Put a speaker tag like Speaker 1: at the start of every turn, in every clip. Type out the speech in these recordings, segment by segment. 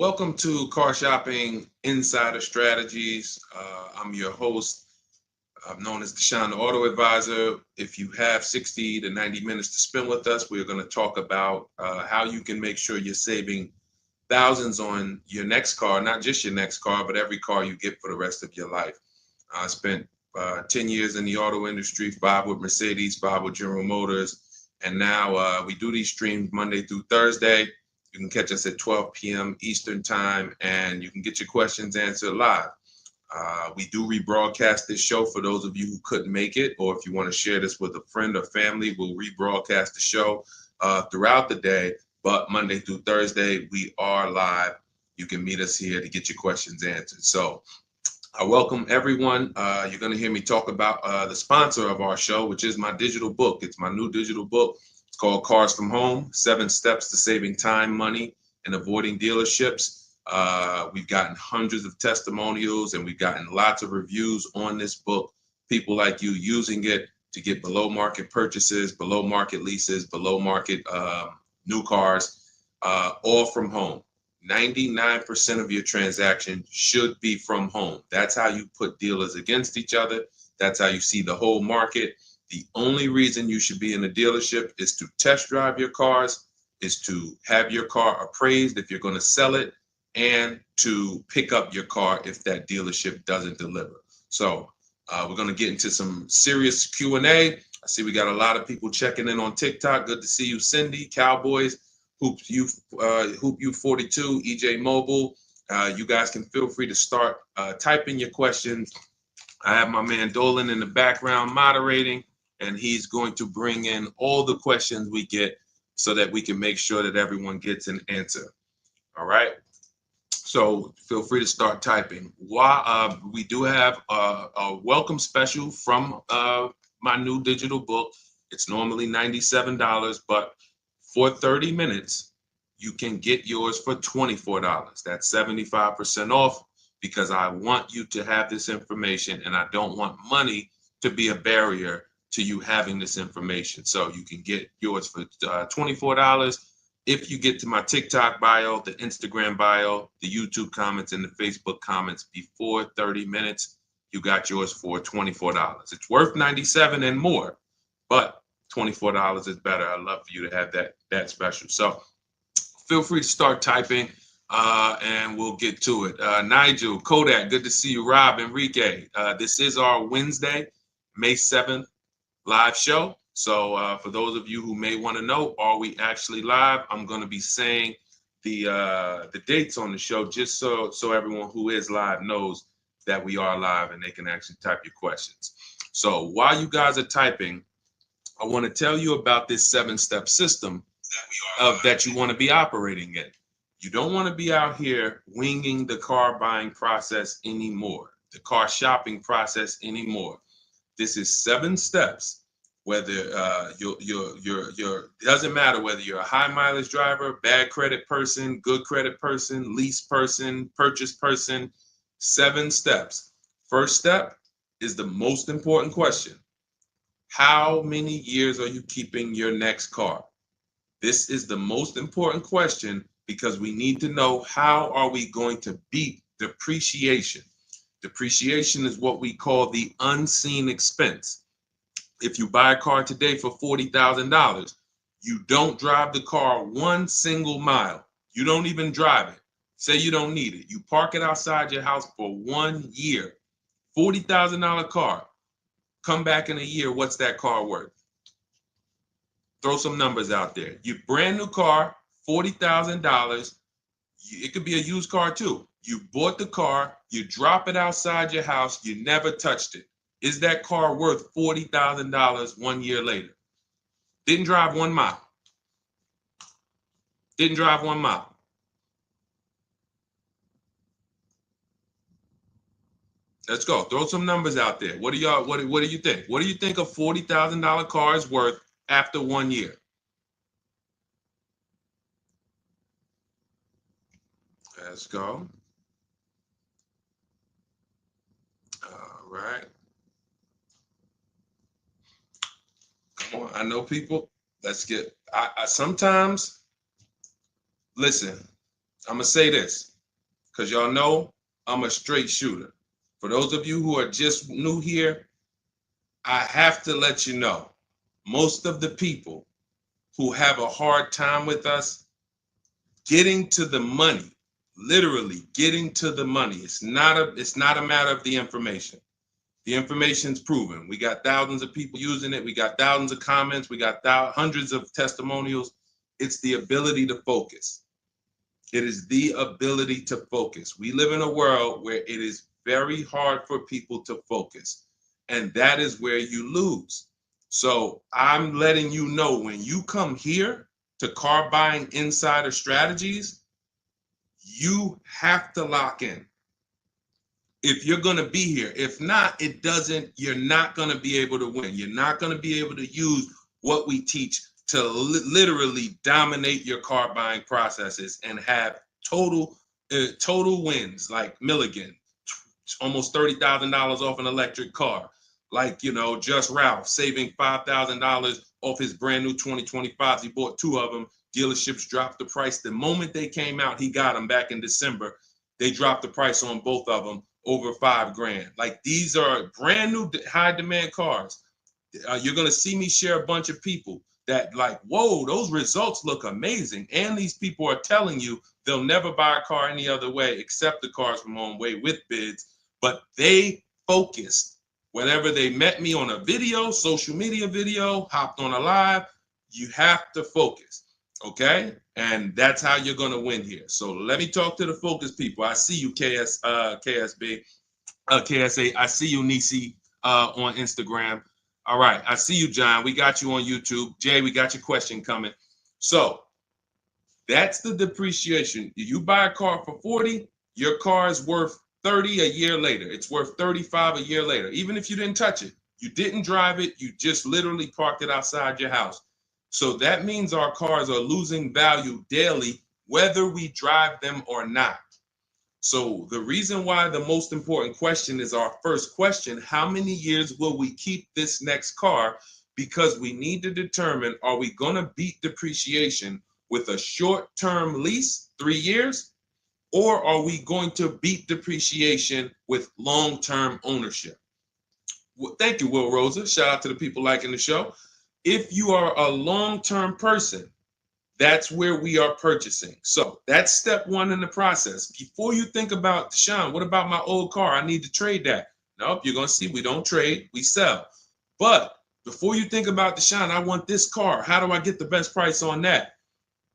Speaker 1: Welcome to Car Shopping Insider Strategies. I'm your host. I'm known as Deshone the Auto Advisor. If you have 60 to 90 minutes to spend with us, we're going to talk about how you can make sure you're saving thousands on your next car, not just your next car, but every car you get for the rest of your life. I spent 10 years in the auto industry, 5 with Mercedes, 5 with General Motors, and now we do these streams Monday through Thursday. You can catch us at 12 p.m. Eastern time, and you can get your questions answered live. We do rebroadcast this show for those of you who couldn't make it, or if you want to share this with a friend or family, we'll rebroadcast the show throughout the day. But Monday through Thursday, we are live. You can meet us here to get your questions answered. So I welcome everyone. You're going to hear me talk about the sponsor of our show, which is my digital book. It's my new digital book. It's called Cars from Home, 7 Steps to Saving Time, Money, and Avoiding Dealerships. We've gotten hundreds of testimonials and we've gotten lots of reviews on this book. People like you using it to get below market purchases, below market leases, below market new cars, all from home. 99% of your transaction should be from home. That's how you put dealers against each other. That's how you see the whole market. The only reason you should be in a dealership is to test drive your cars, is to have your car appraised if you're going to sell it, and to pick up your car if that dealership doesn't deliver. So we're going to get into some serious Q&A. I see we got a lot of people checking in on TikTok. Good to see you, Cindy, Cowboys, Hoop U 42, EJ Mobile. You guys can feel free to start typing your questions. I have my man Dolan in the background moderating, and he's going to bring in all the questions we get so that we can make sure that everyone gets an answer. All right. So feel free to start typing. We do have a welcome special from my new digital book. It's normally $97, but for 30 minutes, you can get yours for $24. That's 75% off, because I want you to have this information and I don't want money to be a barrier to you having this information. So you can get yours for $24. If you get to my TikTok bio, the Instagram bio, the YouTube comments, and the Facebook comments before 30 minutes, you got yours for $24. It's worth $97 and more, but $24 is better. I'd love for you to have that special. So feel free to start typing and we'll get to it. Nigel, Kodak, good to see you. Rob, Enrique, this is our Wednesday, May 7th live show. So for those of you who may want to know, are we actually live? I'm going to be saying the dates on the show just so everyone who is live knows that we are live and they can actually type your questions. So while you guys are typing, I want to tell you about this 7-step system that you want to be operating in. You don't want to be out here winging the car buying process anymore, the car shopping process anymore. This is 7 steps. Whether doesn't matter whether you're a high mileage driver, bad credit person, good credit person, lease person, purchase person. 7 steps. First step is the most important question. How many years are you keeping your next car? This is the most important question because we need to know, how are we going to beat depreciation? Depreciation is what we call the unseen expense. If you buy a car today for $40,000, you don't drive the car 1 single mile. You don't even drive it. Say you don't need it. You park it outside your house for 1 year. $40,000 car. Come back in a year, what's that car worth? Throw some numbers out there. Your brand new car, $40,000. It could be a used car too. You bought the car, you drop it outside your house, you never touched it. Is that car worth $40,000 1 year later? Didn't drive 1 mile. Didn't drive 1 mile. Let's go. Throw some numbers out there. What do you think? What do you think a $40,000 car is worth after 1 year? Let's go. All right. Come on. I know people. Let's get. I sometimes listen. I'm gonna say this. because y'all know I'm a straight shooter. For those of you who are just new here, I have to let you know, most of the people who have a hard time with us getting to the money, literally getting to the money. It's not a matter of the information. The information's proven. We got thousands of people using it. We got thousands of comments. We got hundreds of testimonials. It's the ability to focus. It is the ability to focus. We live in a world where it is very hard for people to focus, and that is where you lose. So I'm letting you know, when you come here to Car Buying Insider Strategies, you have to lock in. If you're going to be here, if not, you're not going to be able to win. You're not going to be able to use what we teach to literally dominate your car buying processes and have total wins, like Milligan, almost $30,000 off an electric car. Like, Just Ralph saving $5,000 off his brand new 2025s. He bought 2 of them. Dealerships dropped the price. The moment they came out, he got them back in December. They dropped the price on both of them over $5,000. Like, these are brand new high demand cars. You're going to see me share a bunch of people that like, whoa, those results look amazing. And these people are telling you they'll never buy a car any other way except the Cars from Home way with bids. But they focused. Whenever they met me on a video, social media video, hopped on a live, you have to focus. Okay? And that's how you're going to win here. So let me talk to the focus people. I see you, KSA. I see you, Nisi, on Instagram. All right. I see you, John. We got you on YouTube. Jay, we got your question coming. So that's the depreciation. You buy a car for 40, your car is worth 30 a year later. It's worth 35 a year later. Even if you didn't touch it, you didn't drive it, you just literally parked it outside your house. So that means our cars are losing value daily, whether we drive them or not. So the reason why the most important question is our first question: how many years will we keep this next car? Because we need to determine, are we going to beat depreciation with a short-term lease, 3 years, or are we going to beat depreciation with long-term ownership? Well, thank you, Will Rosa. Shout out to the people liking the show. If you are a long-term person, that's where we are purchasing. So that's step 1 in the process. Before you think about, Deshaun, what about my old car? I need to trade that. Nope, you're going to see we don't trade, we sell. But before you think about, Deshaun, I want this car. How do I get the best price on that?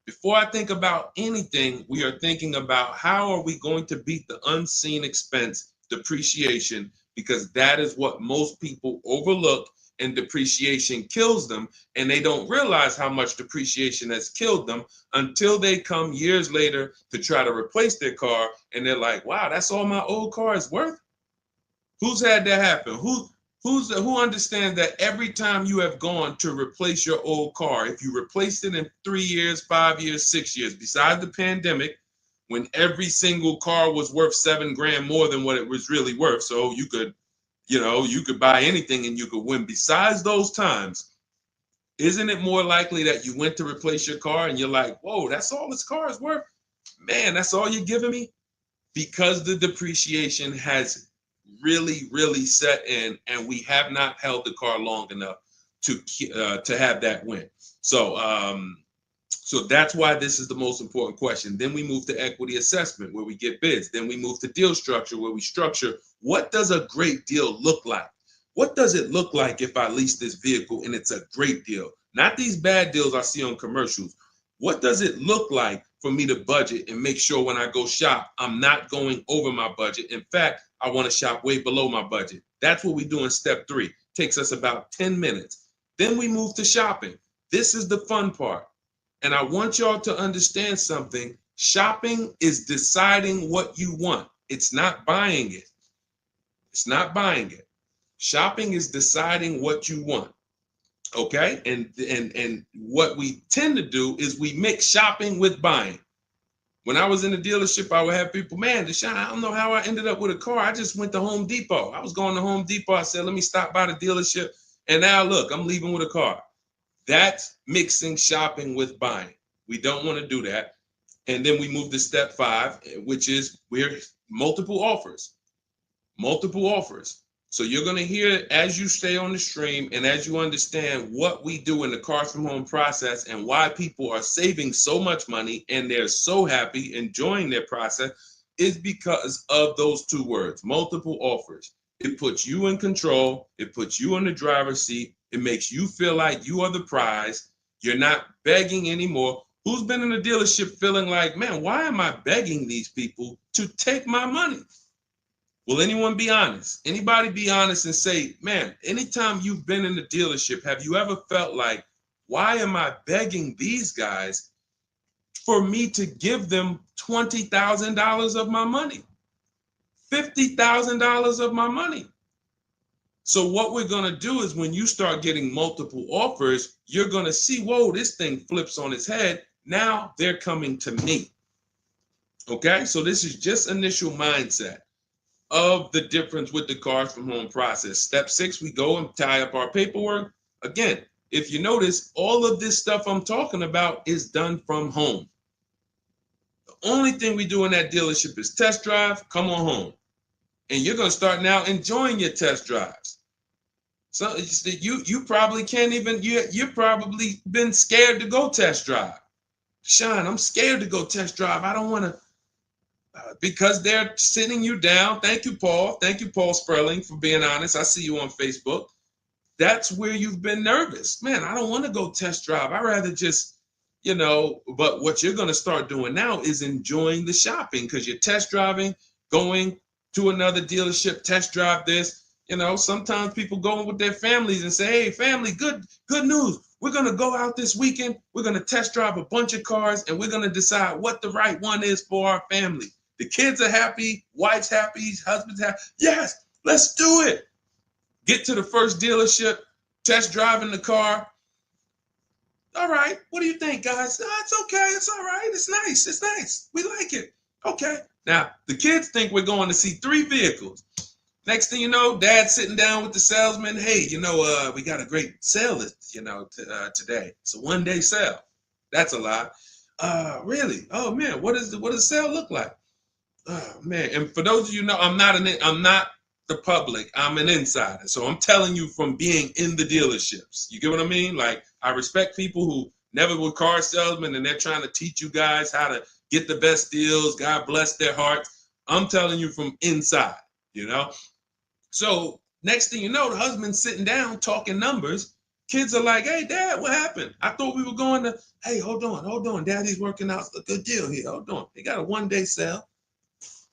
Speaker 1: Before I think about anything, we are thinking about how are we going to beat the unseen expense, depreciation, because that is what most people overlook, and depreciation kills them, and they don't realize how much depreciation has killed them until they come years later to try to replace their car, and they're like, wow, that's all my old car is worth? Who's had that happen? Who understands that every time you have gone to replace your old car, if you replaced it in 3 years, 5 years, 6 years, besides the pandemic, when every single car was worth $7,000 more than what it was really worth, so you could buy anything and you could win. Besides those times, isn't it more likely that you went to replace your car and you're like, whoa, that's all this car is worth? Man, that's all you're giving me? Because the depreciation has really, really set in, and we have not held the car long enough to have that win. So that's why this is the most important question. Then we move to equity assessment, where we get bids. Then we move to deal structure, where we structure, what does a great deal look like? What does it look like if I lease this vehicle and it's a great deal? Not these bad deals I see on commercials. What does it look like for me to budget and make sure when I go shop, I'm not going over my budget? In fact, I want to shop way below my budget. That's what we do in step 3. Takes us about 10 minutes. Then we move to shopping. This is the fun part. And I want y'all to understand something. Shopping is deciding what you want. It's not buying it. It's not buying it. Shopping is deciding what you want. Okay? And what we tend to do is we mix shopping with buying. When I was in the dealership, I would have people, man, Deshaun, I don't know how I ended up with a car. I just went to Home Depot. I was going to Home Depot. I said, let me stop by the dealership. And now look, I'm leaving with a car. That's mixing shopping with buying. We don't want to do that. And then we move to step 5, which is we're multiple offers. Multiple offers. So you're going to hear as you stay on the stream and as you understand what we do in the Cars from Home process and why people are saving so much money and they're so happy enjoying their process is because of those 2 words, multiple offers. It puts you in control. It puts you in the driver's seat. It makes you feel like you are the prize. You're not begging anymore. Who's been in a dealership feeling like, man, why am I begging these people to take my money? Will anyone be honest? Anybody be honest and say, man, anytime you've been in the dealership, have you ever felt like, why am I begging these guys for me to give them $20,000 of my money, $50,000 of my money? So what we're going to do is when you start getting multiple offers, you're going to see, whoa, this thing flips on its head. Now they're coming to me. Okay, so this is just initial mindset of the difference with the Cars from Home process. Step 6, we go and tie up our paperwork. Again, if you notice, all of this stuff I'm talking about is done from home. The only thing we do in that dealership is test drive, come on home. And you're going to start now enjoying your test drives. So you probably can't even, you're probably been scared to go test drive. Sean, I'm scared to go test drive. I don't want to, because they're sitting you down. Thank you, Paul. Thank you, Paul Sperling, for being honest. I see you on Facebook. That's where you've been nervous. Man, I don't want to go test drive. I'd rather just, but what you're going to start doing now is enjoying the shopping because you're test driving, going to another dealership, test drive this. Sometimes people go with their families and say, hey, family, good news. We're going to go out this weekend. We're going to test drive a bunch of cars and we're going to decide what the right one is for our family. The kids are happy, wife's happy, husband's happy. Yes, let's do it. Get to the first dealership, test driving the car. All right, what do you think, guys? Oh, it's okay, it's all right, it's nice, we like it. Okay, now the kids think we're going to see 3 vehicles. Next thing you know, Dad's sitting down with the salesman. Hey, we got a great sale, today. It's a 1-day sale. That's a lie. Really? Oh man, what does the sale look like? Oh man, and for those of you who know, I'm not the public. I'm an insider, so I'm telling you from being in the dealerships. You get what I mean? Like I respect people who never were car salesmen, and they're trying to teach you guys how to get the best deals. God bless their hearts. I'm telling you from inside. So next thing you know, the husband's sitting down talking numbers. Kids are like, hey, Dad, what happened? I thought we were going to, hey, hold on. Daddy's working out a good deal here. Hold on. They got a 1-day sale.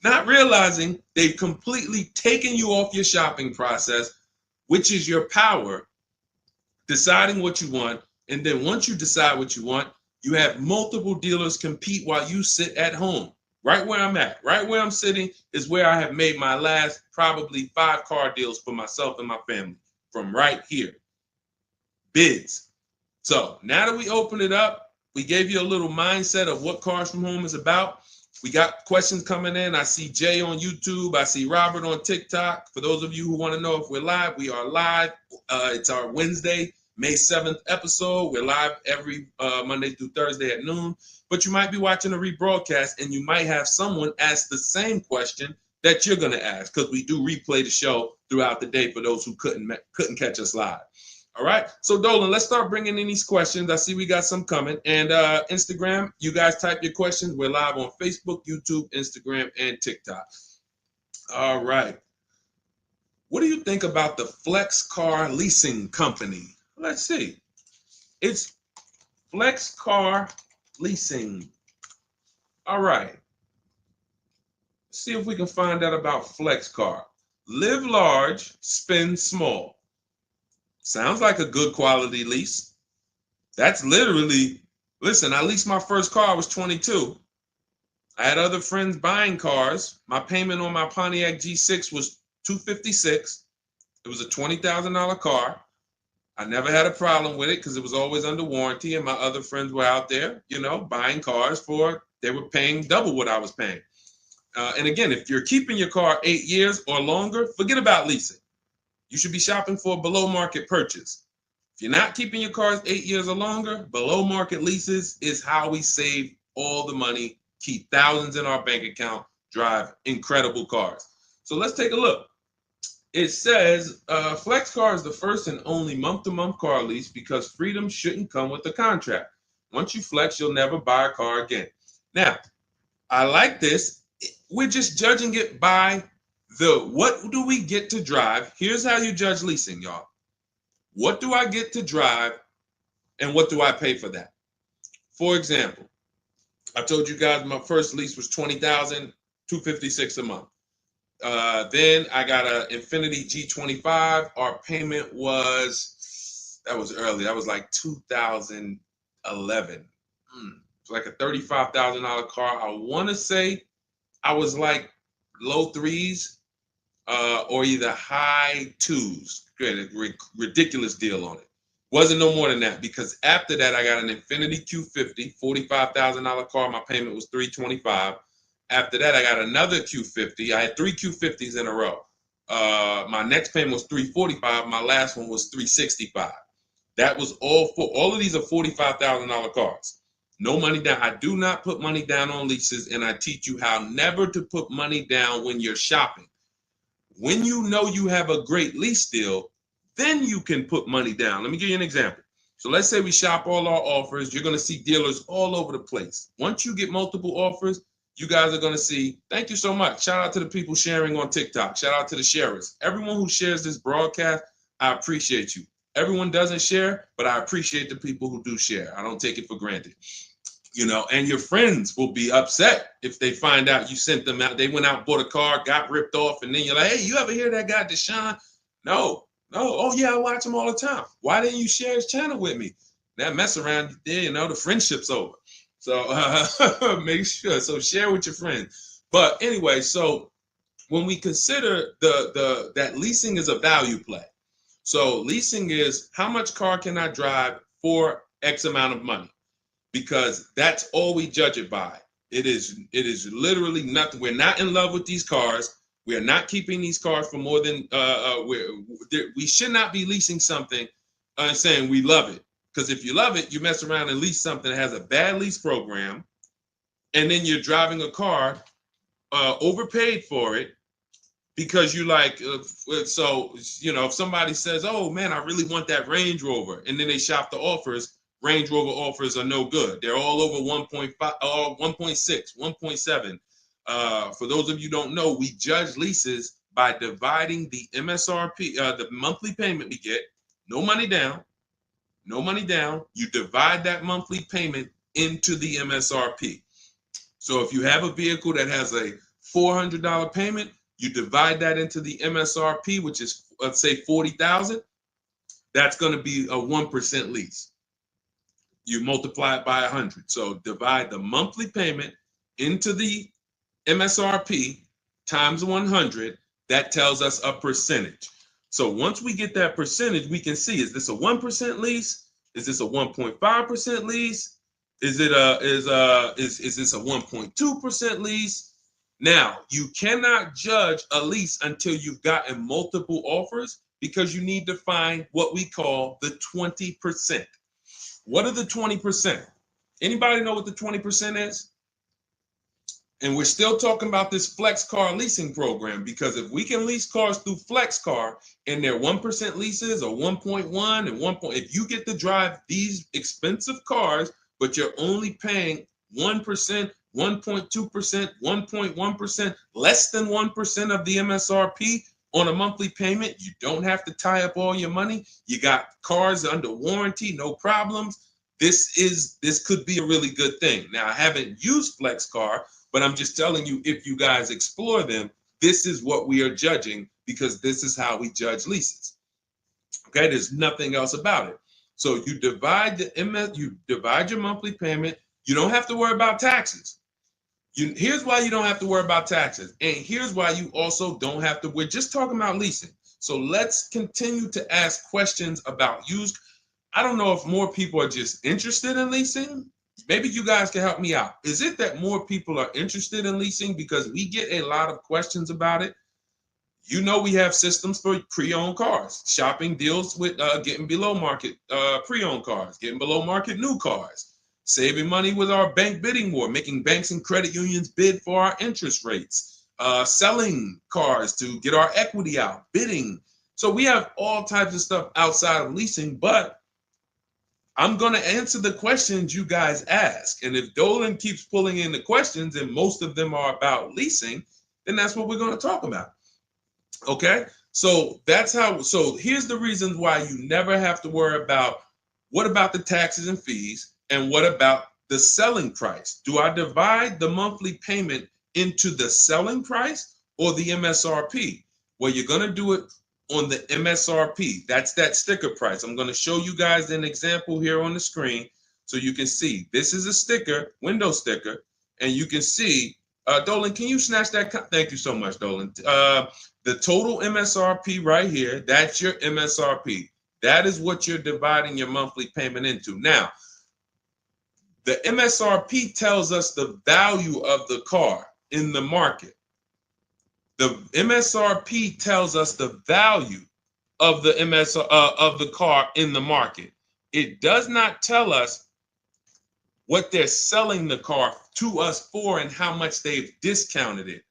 Speaker 1: Not realizing they've completely taken you off your shopping process, which is your power, deciding what you want. And then once you decide what you want, you have multiple dealers compete while you sit at home. Right where I'm at, right where I'm sitting is where I have made my last probably 5 car deals for myself and my family from right here. Bids. So now that we open it up, we gave you a little mindset of what Cars from Home is about. We got questions coming in. I see Jay on YouTube. I see Robert on TikTok. For those of you who want to know if we're live, we are live. It's our Wednesday, May 7th episode. We're live every Monday through Thursday at noon. But you might be watching a rebroadcast and you might have someone ask the same question that you're going to ask because we do replay the show throughout the day for those who couldn't catch us live. All right. So Dolan, let's start bringing in these questions. I see we got some coming. And Instagram, you guys type your questions. We're live on Facebook, YouTube, Instagram, and TikTok. All right. What do you think about the Flex Car Leasing Company? Let's see. It's Flex Car Leasing. All right. Let's see if we can find out about Flex Car. Live large, spend small. Sounds like a good quality lease. That's literally, listen, I leased my first car, I was 22. I had other friends buying cars. My payment on my Pontiac G6 was $256. It was a $20,000 car. I never had a problem with it because it was always under warranty, and my other friends were out there, buying cars they were paying double what I was paying. And again, if you're keeping your car 8 years or longer, forget about leasing. You should be shopping for a below market purchase. If you're not keeping your cars 8 years or longer, below market leases is how we save all the money keep thousands in our bank account, drive incredible cars. So let's take a look. It says Flex Car is the first and only month-to-month car lease because freedom shouldn't come with a contract. Once you flex, you'll never buy a car again. Now, I like this. We're just judging it by what do we get to drive? Here's how you judge leasing, y'all. What do I get to drive and what do I pay for that? For example, I told you guys my first lease was $20,256 a month. Then I got an Infiniti G25. Our payment that was early. That was like 2011. It's like a $35,000 car. I want to say I was like low threes or either high twos. Ridiculous deal on it. Wasn't no more than that because after that I got an Infiniti Q50, $45,000 car. My payment was $325. After that, I got another Q50. I had 3 Q50s in a row. My next payment was $345. My last one was $365. That was all of these are $45,000 cars. No money down. I do not put money down on leases, and I teach you how never to put money down when you're shopping. When you know you have a great lease deal, then you can put money down. Let me give you an example. So let's say we shop all our offers. You're going to see dealers all over the place. Once you get multiple offers, you guys are going to see, thank you so much. Shout out to the people sharing on TikTok. Shout out to the sharers. Everyone who shares this broadcast, I appreciate you. Everyone doesn't share, but I appreciate the people who do share. I don't take it for granted. You know, and your friends will be upset if they find out you sent them out. They went out, bought a car, got ripped off, and then you're like, hey, you ever hear that guy, Deshone? No. Oh, yeah, I watch him all the time. Why didn't you share his channel with me? That mess around there, you know, the friendship's over. So make sure. So share with your friends. But anyway, so when we consider that leasing is a value play. So leasing is how much car can I drive for X amount of money? Because that's all we judge it by. It is literally nothing. We're not in love with these cars. We are not keeping these cars for more than we should not be leasing something and saying we love it. Because if you love it, you mess around and lease something that has a bad lease program, and then you're driving a car, overpaid for it, because you like, so, you know, if somebody says, oh man, I really want that Range Rover, and then they shop the offers, Range Rover offers are no good. They're all over 1.5, 1.6, 1.7. For those of you who don't know, we judge leases by dividing the MSRP, the monthly payment we get, no money down. No money down, you divide that monthly payment into the MSRP. So if you have a vehicle that has a $400 payment, you divide that into the MSRP, which is, let's say, $40,000. That's going to be a 1% lease. You multiply it by 100. So divide the monthly payment into the MSRP times 100. That tells us a percentage. So once we get that percentage, we can see, is this a 1% lease? Is this a 1.5% lease? Is this a 1.2% lease? Now, you cannot judge a lease until you've gotten multiple offers because you need to find what we call the 20%. What are the 20%? Anybody know what the 20% is? And we're still talking about this Flex Car leasing program, because if we can lease cars through Flex Car and they're 1% leases or 1.1 and 1. If you get to drive these expensive cars, but you're only paying 1%, 1.2%, 1.1%, less than 1% of the MSRP on a monthly payment, you don't have to tie up all your money. You got cars under warranty, no problems. This could be a really good thing. Now, I haven't used Flex Car, but I'm just telling you, if you guys explore them, this is what we are judging, because this is how we judge leases. Okay, there's nothing else about it. So you divide your monthly payment. You don't have to worry about taxes. Here's why you don't have to worry about taxes. And here's why you also don't have to. We're just talking about leasing. So let's continue to ask questions about used. I don't know if more people are just interested in leasing. Maybe you guys can help me out. Is it that more people are interested in leasing? Because we get a lot of questions about it. You know, we have systems for pre-owned cars. Shopping deals with getting below market pre-owned cars, getting below market new cars. saving money with our bank bidding war, making banks and credit unions bid for our interest rates, selling cars to get our equity out, bidding. So we have all types of stuff outside of leasing, but I'm going to answer the questions you guys ask. And if Dolan keeps pulling in the questions, and most of them are about leasing, then that's what we're going to talk about. Okay? So that's how, so here's the reasons why you never have to worry about what about the taxes and fees and what about the selling price? Do I divide the monthly payment into the selling price or the MSRP? Well, you're going to do it on the MSRP. That's that sticker price. I'm going to show you guys an example here on the screen so you can see. This is a sticker, window sticker, and you can see, Dolan, can you snatch that? Thank you so much, Dolan. The total MSRP right here, that's your MSRP. That is what you're dividing your monthly payment into. Now, the MSRP tells us the value of the car in the market. The MSRP tells us the value of the of the car in the market. It does not tell us what they're selling the car to us for and how much they've discounted it.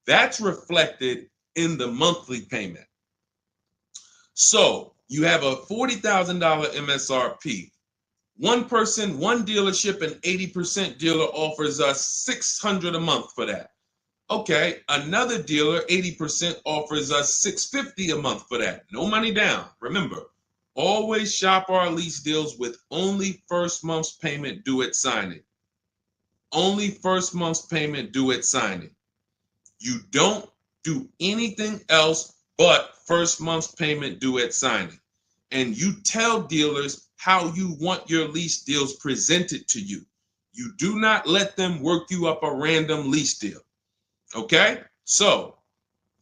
Speaker 1: That's reflected in the monthly payment. So you have a $40,000 MSRP. One person, one dealership, an 80% dealer offers us $600 a month for that. Okay, another dealer, 80% offers us $650 a month for that. No money down. Remember, always shop our lease deals with only first month's payment due at signing. Only first month's payment due at signing. You don't do anything else but first month's payment due at signing. And you tell dealers how you want your lease deals presented to you. You do not let them work you up a random lease deal. Okay, so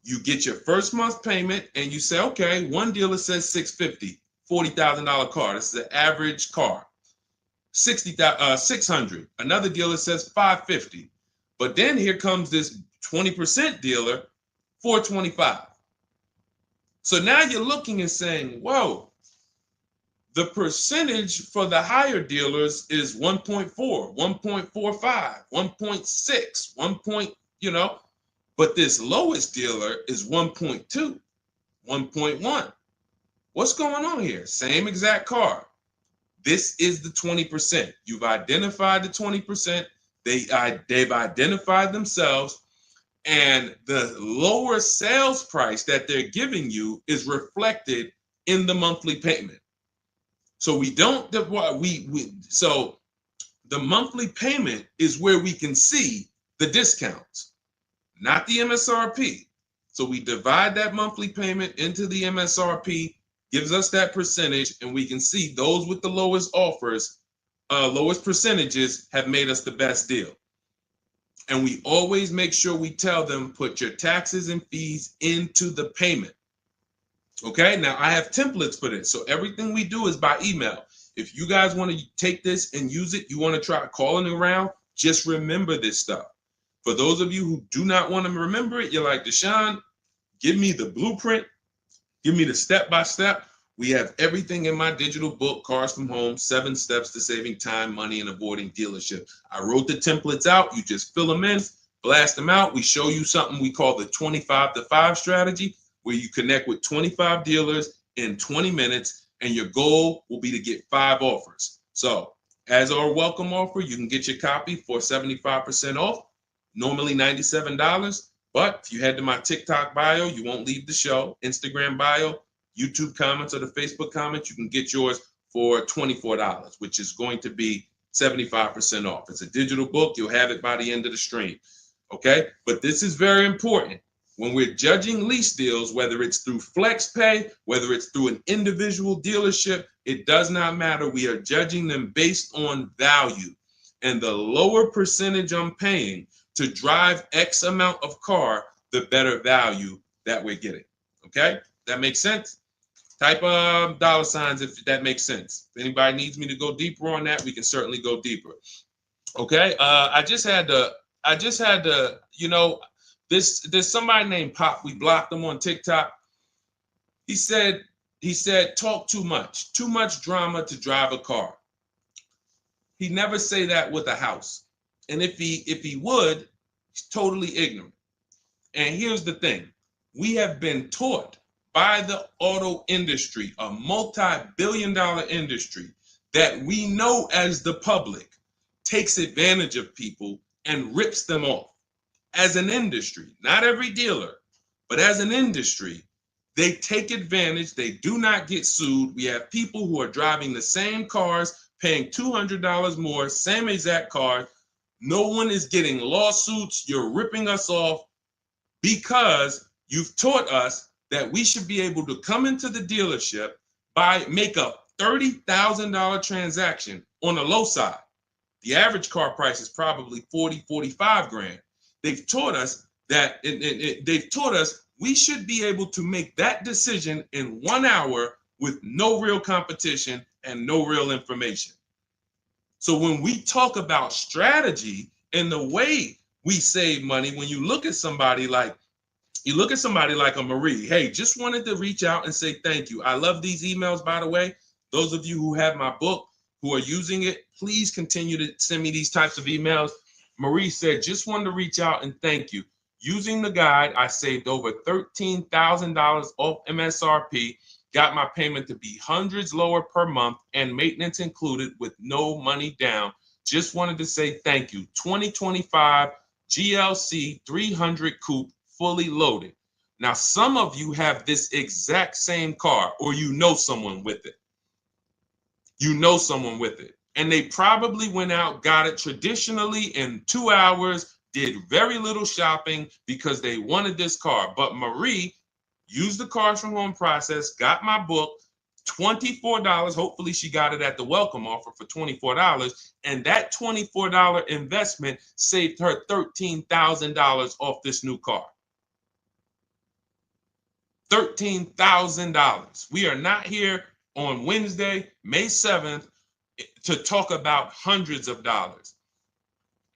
Speaker 1: you get your first month payment and you say, okay, one dealer says $650, $40,000 car. This is the average car. $600. Another dealer says $550. But then here comes this 20% dealer, $425. So now you're looking and saying, whoa, the percentage for the higher dealers is 1.4, 1.45, 1.6, 1. But this lowest dealer is 1.2, 1.1. What's going on here? Same exact car. This is the 20%. You've identified the 20%. They've identified themselves, and the lower sales price that they're giving you is reflected in the monthly payment. So so the monthly payment is where we can see the discounts, not the MSRP. So we divide that monthly payment into the MSRP, gives us that percentage, and we can see those with the lowest offers, lowest percentages have made us the best deal. And we always make sure we tell them, put your taxes and fees into the payment. Okay, now I have templates for this. So everything we do is by email. If you guys want to take this and use it, you want to try calling around, just remember this stuff. For those of you who do not want to remember it, you're like, Deshone, give me the blueprint, give me the step-by-step. We have everything in my digital book, Cars from Home, 7 Steps to Saving Time, Money, and Avoiding Dealership. I wrote the templates out. You just fill them in, blast them out. We show you something we call the 25-to-5 strategy, where you connect with 25 dealers in 20 minutes, and your goal will be to get 5 offers. So as our welcome offer, you can get your copy for 75% off, normally $97. But if you head to my TikTok bio, you won't leave the show, Instagram bio, YouTube comments, or the Facebook comments, you can get yours for $24, which is going to be 75% off. It's a digital book. You'll have it by the end of the stream. Okay? But this is very important. When we're judging lease deals, whether it's through FlexPay, whether it's through an individual dealership, it does not matter. We are judging them based on value. And the lower percentage I'm paying to drive X amount of car, the better value that we're getting. Okay? That makes sense? Type $signs if that makes sense. If anybody needs me to go deeper on that, we can certainly go deeper. Okay? I just had to, there's somebody named Pop. We blocked him on TikTok. He said, talk too much drama to drive a car. He never say that with a house. And if he would, he's totally ignorant. And here's the thing. We have been taught by the auto industry, a multi-billion-dollar industry, that we know as the public takes advantage of people and rips them off. As an industry, not every dealer, but as an industry, they take advantage. They do not get sued. We have people who are driving the same cars, paying $200 more, same exact car. No one is getting lawsuits. You're ripping us off because you've taught us that we should be able to come into the dealership, make a $30,000 transaction on the low side. The average car price is probably 40, 45 grand. They've taught us that they've taught us we should be able to make that decision in 1 hour with no real competition and no real information. So when we talk about strategy and the way we save money, when you look at somebody like a Marie, hey, just wanted to reach out and say thank you. I love these emails, by the way. Those of you who have my book, who are using it, please continue to send me these types of emails. Marie said, just wanted to reach out and thank you. Using the guide, I saved over $13,000 off MSRP, got my payment to be hundreds lower per month and maintenance included with no money down. Just wanted to say thank you. 2025 GLC 300 coupe, fully loaded. Now, some of you have this exact same car, or you know someone with it. You know someone with it. And they probably went out, got it traditionally in 2 hours, did very little shopping because they wanted this car. But Marie used the cars from home process, got my book, $24. Hopefully she got it at the welcome offer for $24. And that $24 investment saved her $13,000 off this new car. $13,000. We are not here on Wednesday, May 7th, to talk about hundreds of dollars.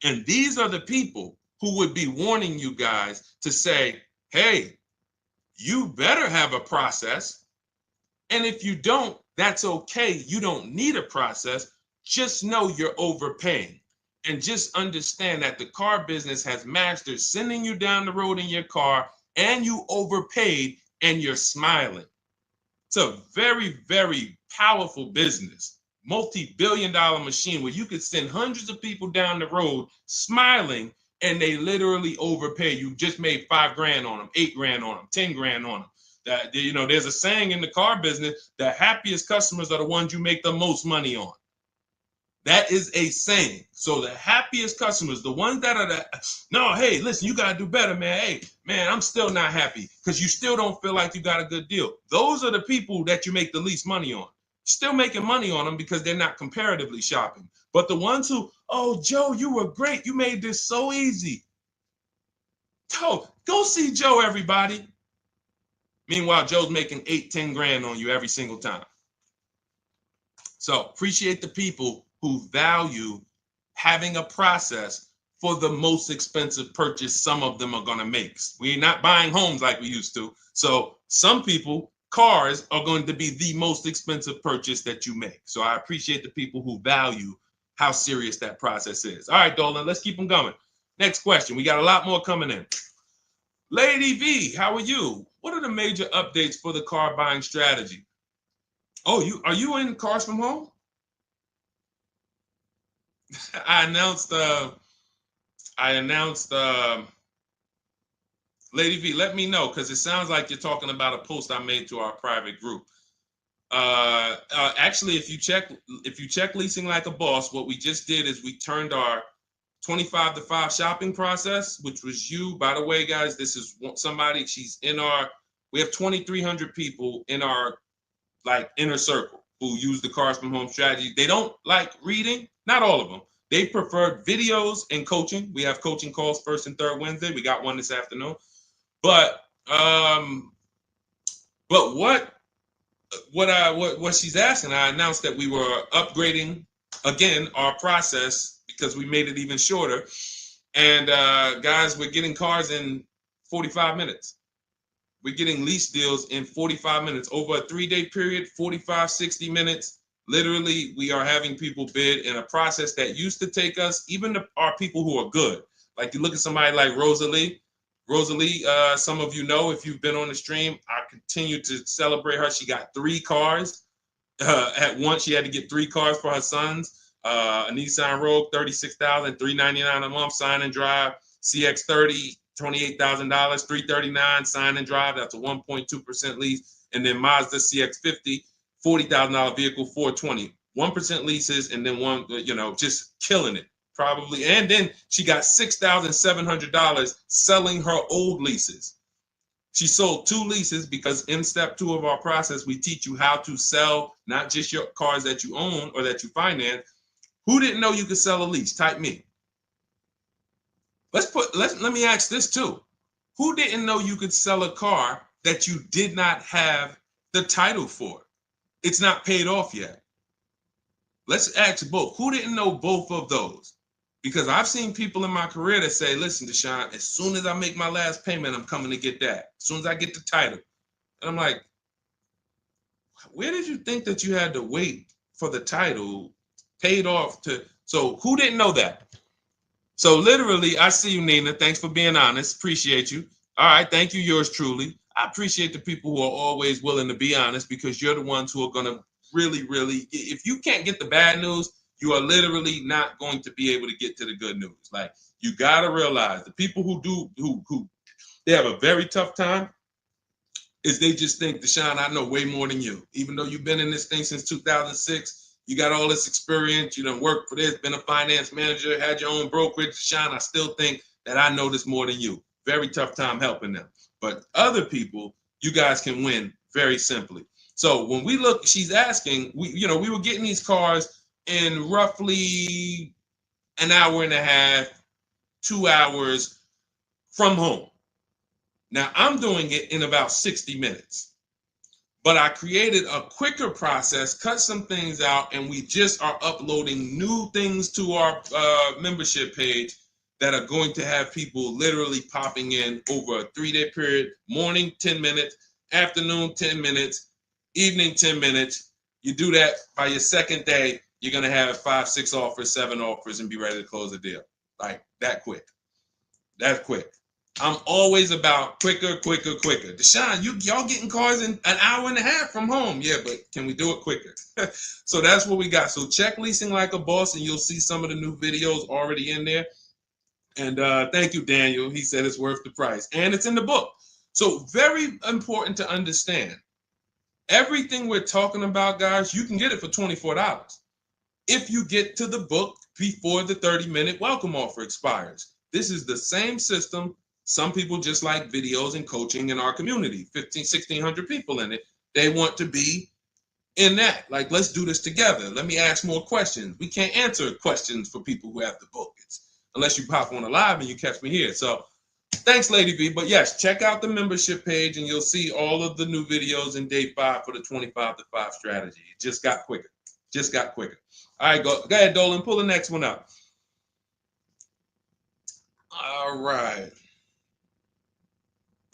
Speaker 1: And these are the people who would be warning you guys to say, hey, you better have a process. And if you don't, that's okay. You don't need a process. Just know you're overpaying. And just understand that the car business has mastered sending you down the road in your car and you overpaid and you're smiling. It's a very, very powerful business, multi-billion-dollar machine where you could send hundreds of people down the road smiling and they literally overpay. You just made 5 grand on them, 8 grand on them, 10 grand on them. That, you know, there's a saying in the car business, the happiest customers are the ones you make the most money on. That is a saying. So the happiest customers, the ones that are no, hey, listen, you got to do better, man. Hey, man, I'm still not happy because you still don't feel like you got a good deal. Those are the people that you make the least money on. Still making money on them because they're not comparatively shopping. But the ones who, oh, Joe, you were great. You made this so easy. Go see Joe, everybody. Meanwhile, Joe's making 8, 10 grand on you every single time. So appreciate the people who value having a process for the most expensive purchase some of them are going to make. We're not buying homes like we used to. So some people, cars are going to be the most expensive purchase that you make. So I appreciate the people who value how serious that process is. All right, Dolan, let's keep them going. Next question. We got a lot more coming in. Lady V, how are you? What are the major updates for the car buying strategy? Oh, are you in Cars from Home? I announced Lady V, let me know, because it sounds like you're talking about a post I made to our private group. Actually, if you check Leasing Like a Boss, what we just did is we turned our 25 to 5 shopping process, which was you. By the way, guys, this is somebody, we have 2,300 people in our inner circle who use the Cars from Home strategy. They don't like reading, not all of them. They prefer videos and coaching. We have coaching calls first and third Wednesday. We got one this afternoon. But what she's asking, I announced that we were upgrading again our process because we made it even shorter. And guys, we're getting cars in 45 minutes. We're getting lease deals in 45 minutes over a 3-day period, 45, 60 minutes. Literally, we are having people bid in a process that used to take us, even our people who are good. Like you look at somebody like Rosalie. Rosalie, some of you know if you've been on the stream, I continue to celebrate her. She got 3 cars. At once, she had to get 3 cars for her sons. A Nissan Rogue, $36,399 a month, sign and drive. CX-30, $28,000, $339 sign and drive. That's a 1.2% lease. And then Mazda CX-50, $40,000 vehicle, $420. 1% leases, and then one, just killing it. Probably. And then she got $6,700 selling her old leases. She sold 2 leases because in step 2 of our process, we teach you how to sell not just your cars that you own or that you finance. Who didn't know you could sell a lease? Type me. Let me ask this too. Who didn't know you could sell a car that you did not have the title for? It's not paid off yet. Let's ask both. Who didn't know both of those? Because I've seen people in my career that say, listen, Deshone, as soon as I make my last payment, I'm coming to get that. As soon as I get the title. And I'm like, where did you think that you had to wait for the title paid off to? So who didn't know that? So literally, I see you, Nina. Thanks for being honest. Appreciate you. All right. Thank you, yours truly. I appreciate the people who are always willing to be honest, because you're the ones who are going to really, if you can't get the bad news, you are literally not going to be able to get to the good news. Like, you got to realize the people who they have a very tough time is they just think, Deshone, I know way more than you. Even though you've been in this thing since 2006, you got all this experience, you done worked for this, been a finance manager, had your own brokerage. Deshone, I still think that I know this more than you. Very tough time helping them. But other people, you guys can win very simply. So when we look, she's asking, we were getting these cars in roughly an hour and a half, 2 hours from home. Now I'm doing it in about 60 minutes, but I created a quicker process, cut some things out, and we just are uploading new things to our membership page that are going to have people literally popping in over a 3-day period. Morning, 10 minutes, afternoon, 10 minutes, evening, 10 minutes. You do that by your second day, you're going to have 5, 6 offers, 7 offers, and be ready to close the deal. Like that quick. That's quick. I'm always about quicker. Deshone, y'all getting cars in an hour and a half from home. Yeah, but can we do it quicker? So that's what we got. So check Leasing Like a Boss, and you'll see some of the new videos already in there. And thank you, Daniel. He said it's worth the price. And it's in the book. So very important to understand. Everything we're talking about, guys, you can get it for $24 if you get to the book before the 30-minute welcome offer expires. This is the same system. Some people just like videos and coaching in our community, 1,600 people in it. They want to be in that. Like, let's do this together. Let me ask more questions. We can't answer questions for people who have the book. Unless you pop on a live and you catch me here. So thanks, Lady V. But yes, check out the membership page and you'll see all of the new videos in day 5 for the 25 to 5 strategy. It just got quicker. All right, go ahead, Dolan. Pull the next one up. All right.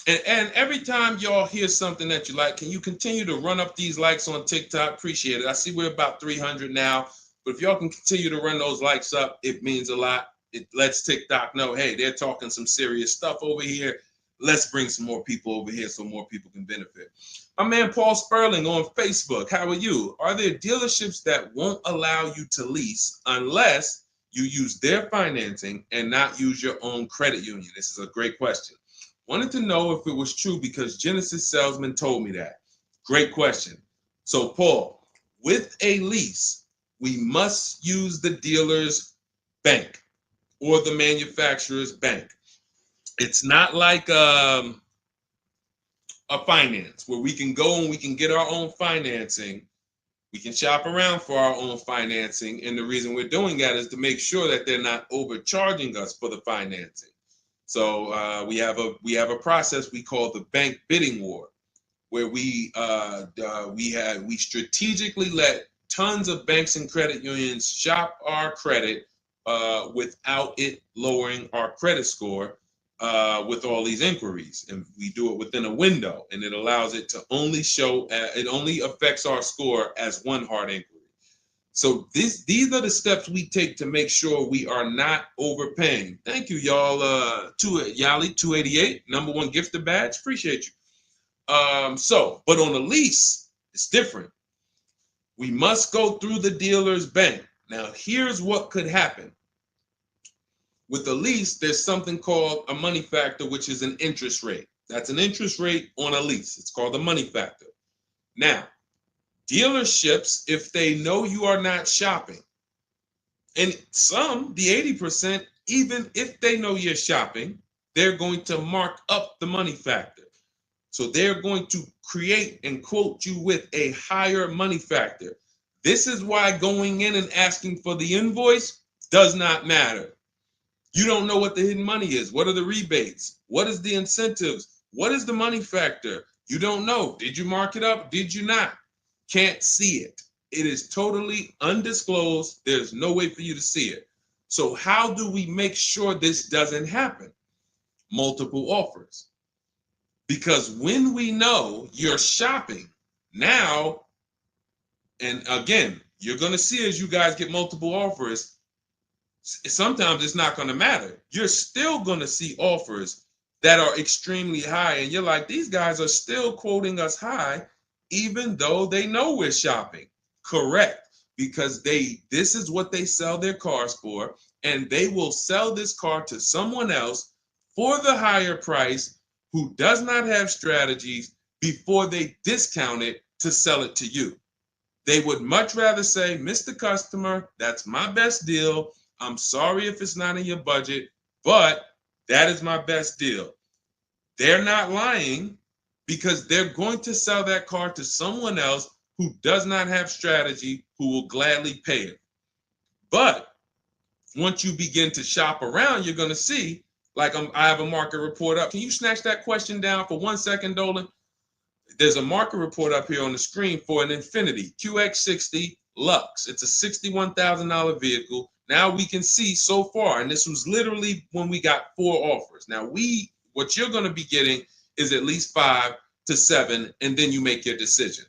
Speaker 1: And every time y'all hear something that you like, can you continue to run up these likes on TikTok? Appreciate it. I see we're about 300 now. But if y'all can continue to run those likes up, it means a lot. It lets TikTok know, hey, they're talking some serious stuff over here. Let's bring some more people over here so more people can benefit. My man Paul Sperling on Facebook. How are you? Are there dealerships that won't allow you to lease unless you use their financing and not use your own credit union? This is a great question. Wanted to know if it was true because Genesis Salesman told me that. Great question. So Paul, with a lease, we must use the dealer's bank or the manufacturer's bank. It's not like a finance where we can go and we can get our own financing. We can shop around for our own financing. And the reason we're doing that is to make sure that they're not overcharging us for the financing. So we have a process we call the bank bidding war, where we strategically let tons of banks and credit unions shop our credit without it lowering our credit score with all these inquiries. And we do it within a window, and it allows it to only show, it only affects our score as one hard inquiry. So these are the steps we take to make sure we are not overpaying. Thank you, y'all. Yali 288, #1 gifted badge. Appreciate you. But on a lease, it's different. We must go through the dealer's bank. Now, here's what could happen. With a lease, there's something called a money factor, which is an interest rate. That's an interest rate on a lease. It's called the money factor. Now, dealerships, if they know you are not shopping, and some, the 80%, even if they know you're shopping, they're going to mark up the money factor. So they're going to create and quote you with a higher money factor. This is why going in and asking for the invoice does not matter. You don't know what the hidden money is. What are the rebates? What is the incentives? What is the money factor? You don't know. Did you mark it up? Did you not? Can't see it. It is totally undisclosed. There's no way for you to see it. So how do we make sure this doesn't happen? Multiple offers. Because when we know you're shopping now, and again, you're going to see as you guys get multiple offers, sometimes it's not going to matter. You're still going to see offers that are extremely high. And you're like, these guys are still quoting us high, even though they know we're shopping. Correct. Because this is what they sell their cars for. And they will sell this car to someone else for the higher price who does not have strategies before they discount it to sell it to you. They would much rather say, Mr. Customer, that's my best deal. I'm sorry if it's not in your budget, but that is my best deal. They're not lying because they're going to sell that car to someone else who does not have strategy, who will gladly pay it. But once you begin to shop around, you're going to see, like I have a market report up. Can you snatch that question down for 1 second, Dolan? There's a market report up here on the screen for an Infiniti QX60 Lux. It's a $61,000 vehicle. Now we can see so far, and this was literally when we got 4 offers. Now what you're going to be getting is at least 5 to 7, and then you make your decision.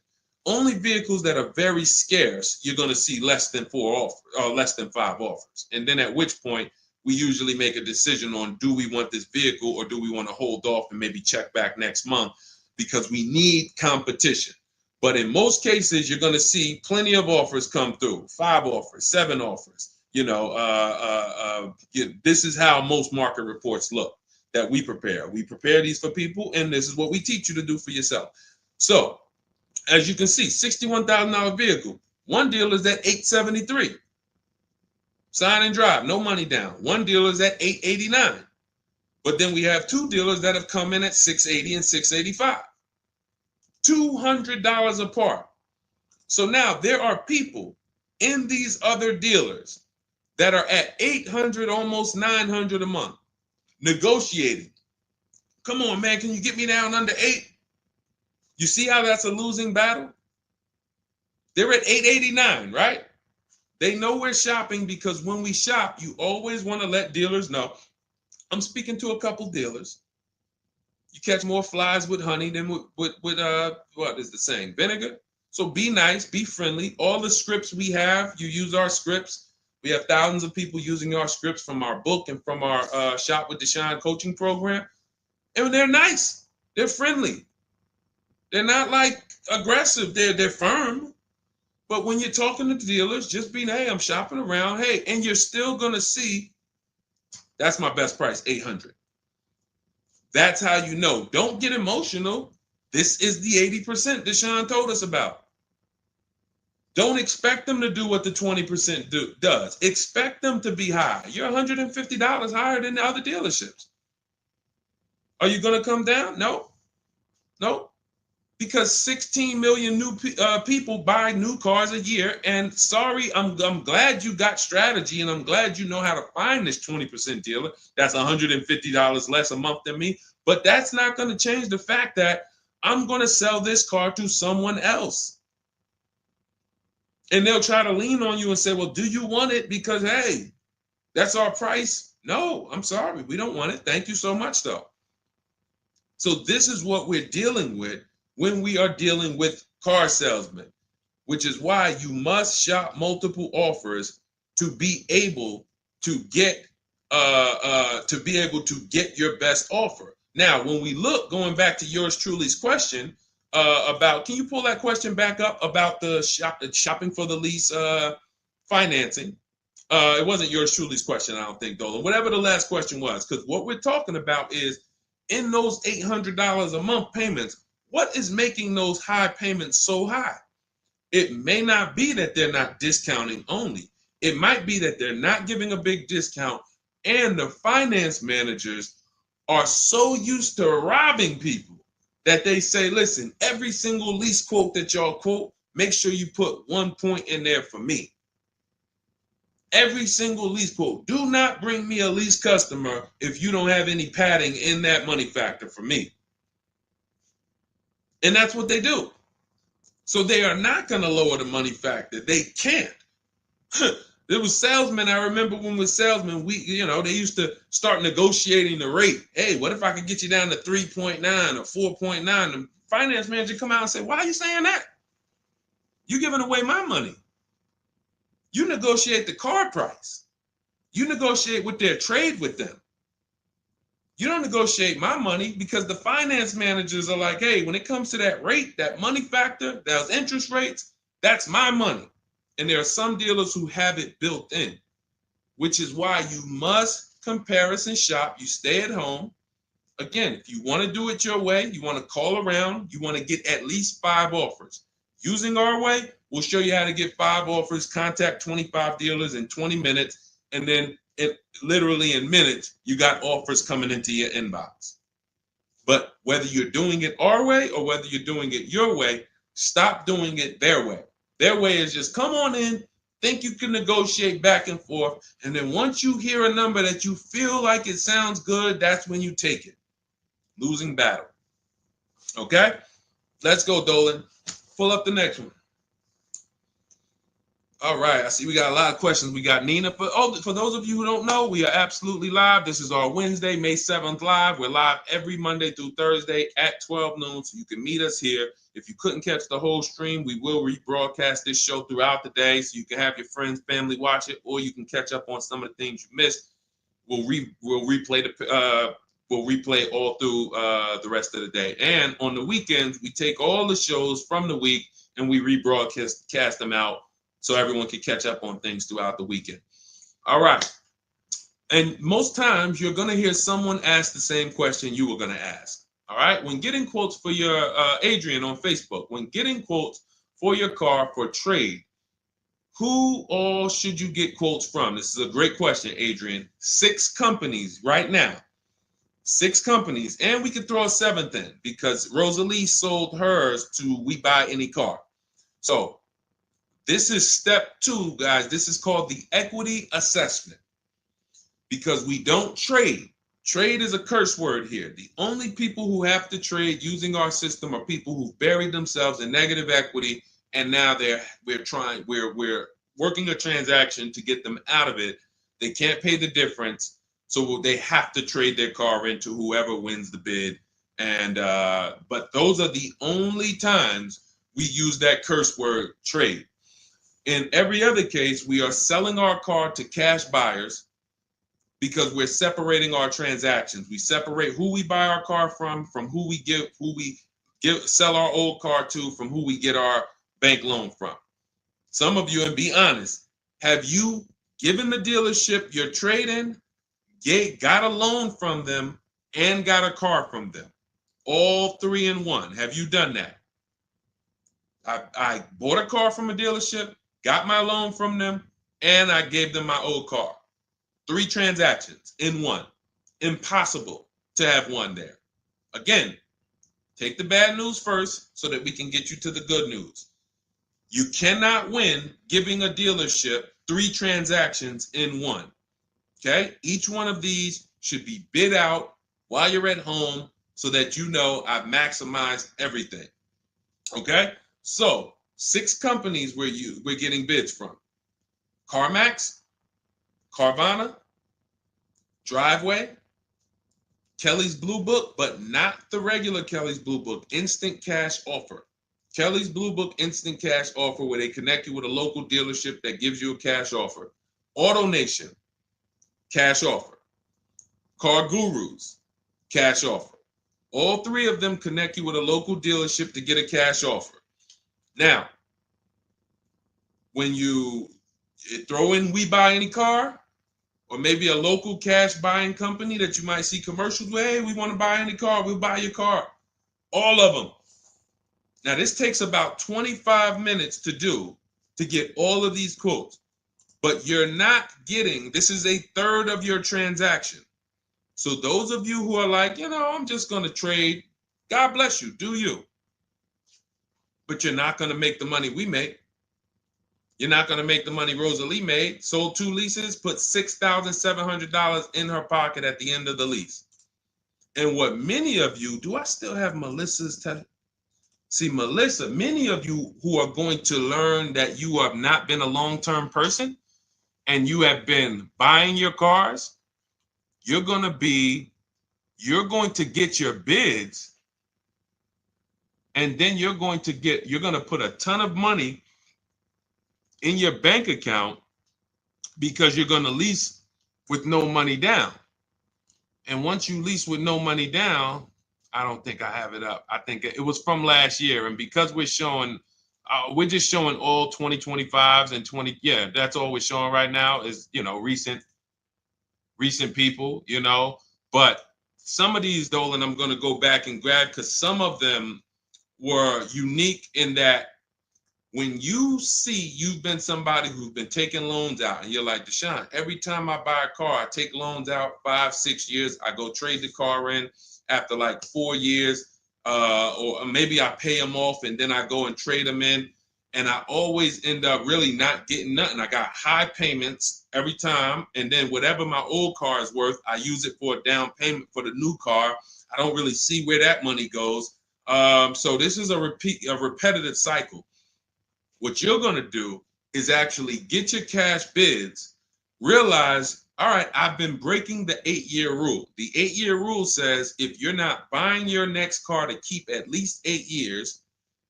Speaker 1: Only vehicles that are very scarce, you're going to see less than 4 offers or less than 5 offers. And then at which point we usually make a decision on, do we want this vehicle or do we want to hold off and maybe check back next month, because we need competition. But in most cases, you're going to see plenty of offers come through, 5 offers, 7 offers. This is how most market reports look that we prepare. We prepare these for people, and this is what we teach you to do for yourself. So as you can see, $61,000 vehicle. One deal is at $873. Sign and drive, no money down. One dealer is at $889. But then we have 2 dealers that have come in at $680 and $685. $200 apart. So now there are people in these other dealers that are at $800, almost $900 a month, negotiating. Come on, man, can you get me down under 8? You see how that's a losing battle? They're at $889, right? They know we're shopping, because when we shop, you always want to let dealers know. I'm speaking to a couple dealers. You catch more flies with honey than with what is the saying? Vinegar. So be nice, be friendly. All the scripts we have, you use our scripts. We have thousands of people using our scripts from our book and from our Shop with Deshone coaching program. And they're nice. They're friendly. They're not like aggressive. They're firm. But when you're talking to dealers, just be, hey, I'm shopping around. Hey, and you're still going to see, that's my best price, $800. That's how you know. Don't get emotional. This is the 80% Deshone told us about. Don't expect them to do what the 20% does. Expect them to be high. You're $150 higher than the other dealerships. Are you going to come down? No. No. Because 16 million new people buy new cars a year. And sorry, I'm glad you got strategy, and I'm glad you know how to find this 20% dealer that's $150 less a month than me. But that's not going to change the fact that I'm going to sell this car to someone else. And they'll try to lean on you and say, well, do you want it? Because, hey, that's our price. No, I'm sorry. We don't want it. Thank you so much, though. So this is what we're dealing with when we are dealing with car salesmen. which is why you must shop multiple offers to be able to get your best offer. Now, when we look, going back to yours truly's question about, can you pull that question back up about the shopping for the lease financing? It wasn't yours truly's question, I don't think, Dolan. Whatever the last question was, because what we're talking about is in those $800 a month payments, what is making those high payments so high? It may not be that they're not discounting only. It might be that they're not giving a big discount, and the finance managers are so used to robbing people that they say, listen, every single lease quote that y'all quote, make sure you put 1 point in there for me. Every single lease quote. Do not bring me a lease customer if you don't have any padding in that money factor for me. And that's what they do. So they are not going to lower the money factor. They can't. There was salesmen. I remember when we were salesmen, they used to start negotiating the rate. Hey, what if I could get you down to 3.9 or 4.9? The finance manager come out and say, why are you saying that? You're giving away my money. You negotiate the car price. You negotiate with their trade with them. You don't negotiate my money, because the finance managers are like, hey, when it comes to that rate, that money factor, those interest rates, that's my money. And there are some dealers who have it built in, which is why you must comparison shop. You stay at home. Again, if you want to do it your way, you want to call around, you want to get at least 5 offers. Using our way, we'll show you how to get 5 offers, contact 25 dealers in 20 minutes, and then literally in minutes, you got offers coming into your inbox. But whether you're doing it our way or whether you're doing it your way, stop doing it their way. Their way is just come on in, think you can negotiate back and forth, and then once you hear a number that you feel like it sounds good, that's when you take it. Losing battle. Okay? Let's go, Dolan. Pull up the next one. All right, I see we got a lot of questions. We got Nina. For those of you who don't know, we are absolutely live. This is our Wednesday, May 7th live. We're live every Monday through Thursday at 12 noon, so you can meet us here. If you couldn't catch the whole stream, we will rebroadcast this show throughout the day, so you can have your friends, family watch it, or you can catch up on some of the things you missed. We'll replay all through the rest of the day. And on the weekends, we take all the shows from the week and we rebroadcast them out, so everyone can catch up on things throughout the weekend. All right. And most times you're going to hear someone ask the same question you were going to ask. All right. When getting quotes for your, Adrian on Facebook, when getting quotes for your car for trade, who all should you get quotes from? This is a great question, Adrian. 6 companies right now. 6 companies. And we could throw a 7th in because Rosalie sold hers to We Buy Any Car. So this is step 2, guys. This is called the equity assessment, because we don't trade. Trade is a curse word here. The only people who have to trade using our system are people who've buried themselves in negative equity, and now we're working a transaction to get them out of it. They can't pay the difference, so they have to trade their car into whoever wins the bid. And but those are the only times we use that curse word, trade. In every other case, we are selling our car to cash buyers because we're separating our transactions. We separate who we buy our car from who we sell our old car to, from who we get our bank loan from. Some of you, and be honest, have you given the dealership your trade-in, got a loan from them, and got a car from them? All 3 in one. Have you done that? I bought a car from a dealership, got my loan from them, and I gave them my old car. 3 transactions in one. Impossible to have one there. Again, take the bad news first so that we can get you to the good news. You cannot win giving a dealership 3 transactions in one. Okay? Each one of these should be bid out while you're at home so that you know I've maximized everything. Okay? So 6 companies we're getting bids from: CarMax, Carvana, Driveway, Kelly's Blue Book, but not the regular Kelly's Blue Book, Instant Cash Offer. Kelly's Blue Book Instant Cash Offer, where they connect you with a local dealership that gives you a cash offer. Auto Nation, cash offer. Car Gurus, cash offer. All three of them connect you with a local dealership to get a cash offer. Now, when you throw in We Buy Any Car, or maybe a local cash buying company that you might see commercials with, hey, we want to buy any car, we'll buy your car. All of them. Now, this takes about 25 minutes to do to get all of these quotes, but you're not getting, this is a third of your transaction. So those of you who are like, I'm just going to trade, God bless you, do you. But you're not going to make the money we make. You're not going to make the money Rosalie made. Sold 2 leases, put $6,700 in her pocket at the end of the lease. And what many of you, do I still have Melissa's? See, Melissa, many of you who are going to learn that you have not been a long-term person and you have been buying your cars, you're going to get your bids, and then you're going to put a ton of money in your bank account because you're going to lease with no money down. And once you lease with no money down, I don't think I have it up. I think it was from last year. And because we're just showing all 2025s and 20. Yeah, that's all we're showing right now is, recent people, but some of these, Dolan, I'm going to go back and grab because some of them were unique in that when you see you've been somebody who's been taking loans out and you're like, Deshone, every time I buy a car, I take loans out 5-6 years. I go trade the car in after like 4 years, or maybe I pay them off and then I go and trade them in. And I always end up really not getting nothing. I got high payments every time. And then whatever my old car is worth, I use it for a down payment for the new car. I don't really see where that money goes. So this is a repetitive cycle. What you're going to do is actually get your cash bids, realize, all right, I've been breaking the 8-year rule. The 8-year rule says if you're not buying your next car to keep at least 8 years,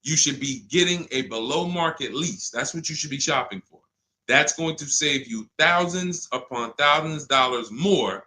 Speaker 1: you should be getting a below market lease. That's what you should be shopping for. That's going to save you thousands upon thousands of dollars more,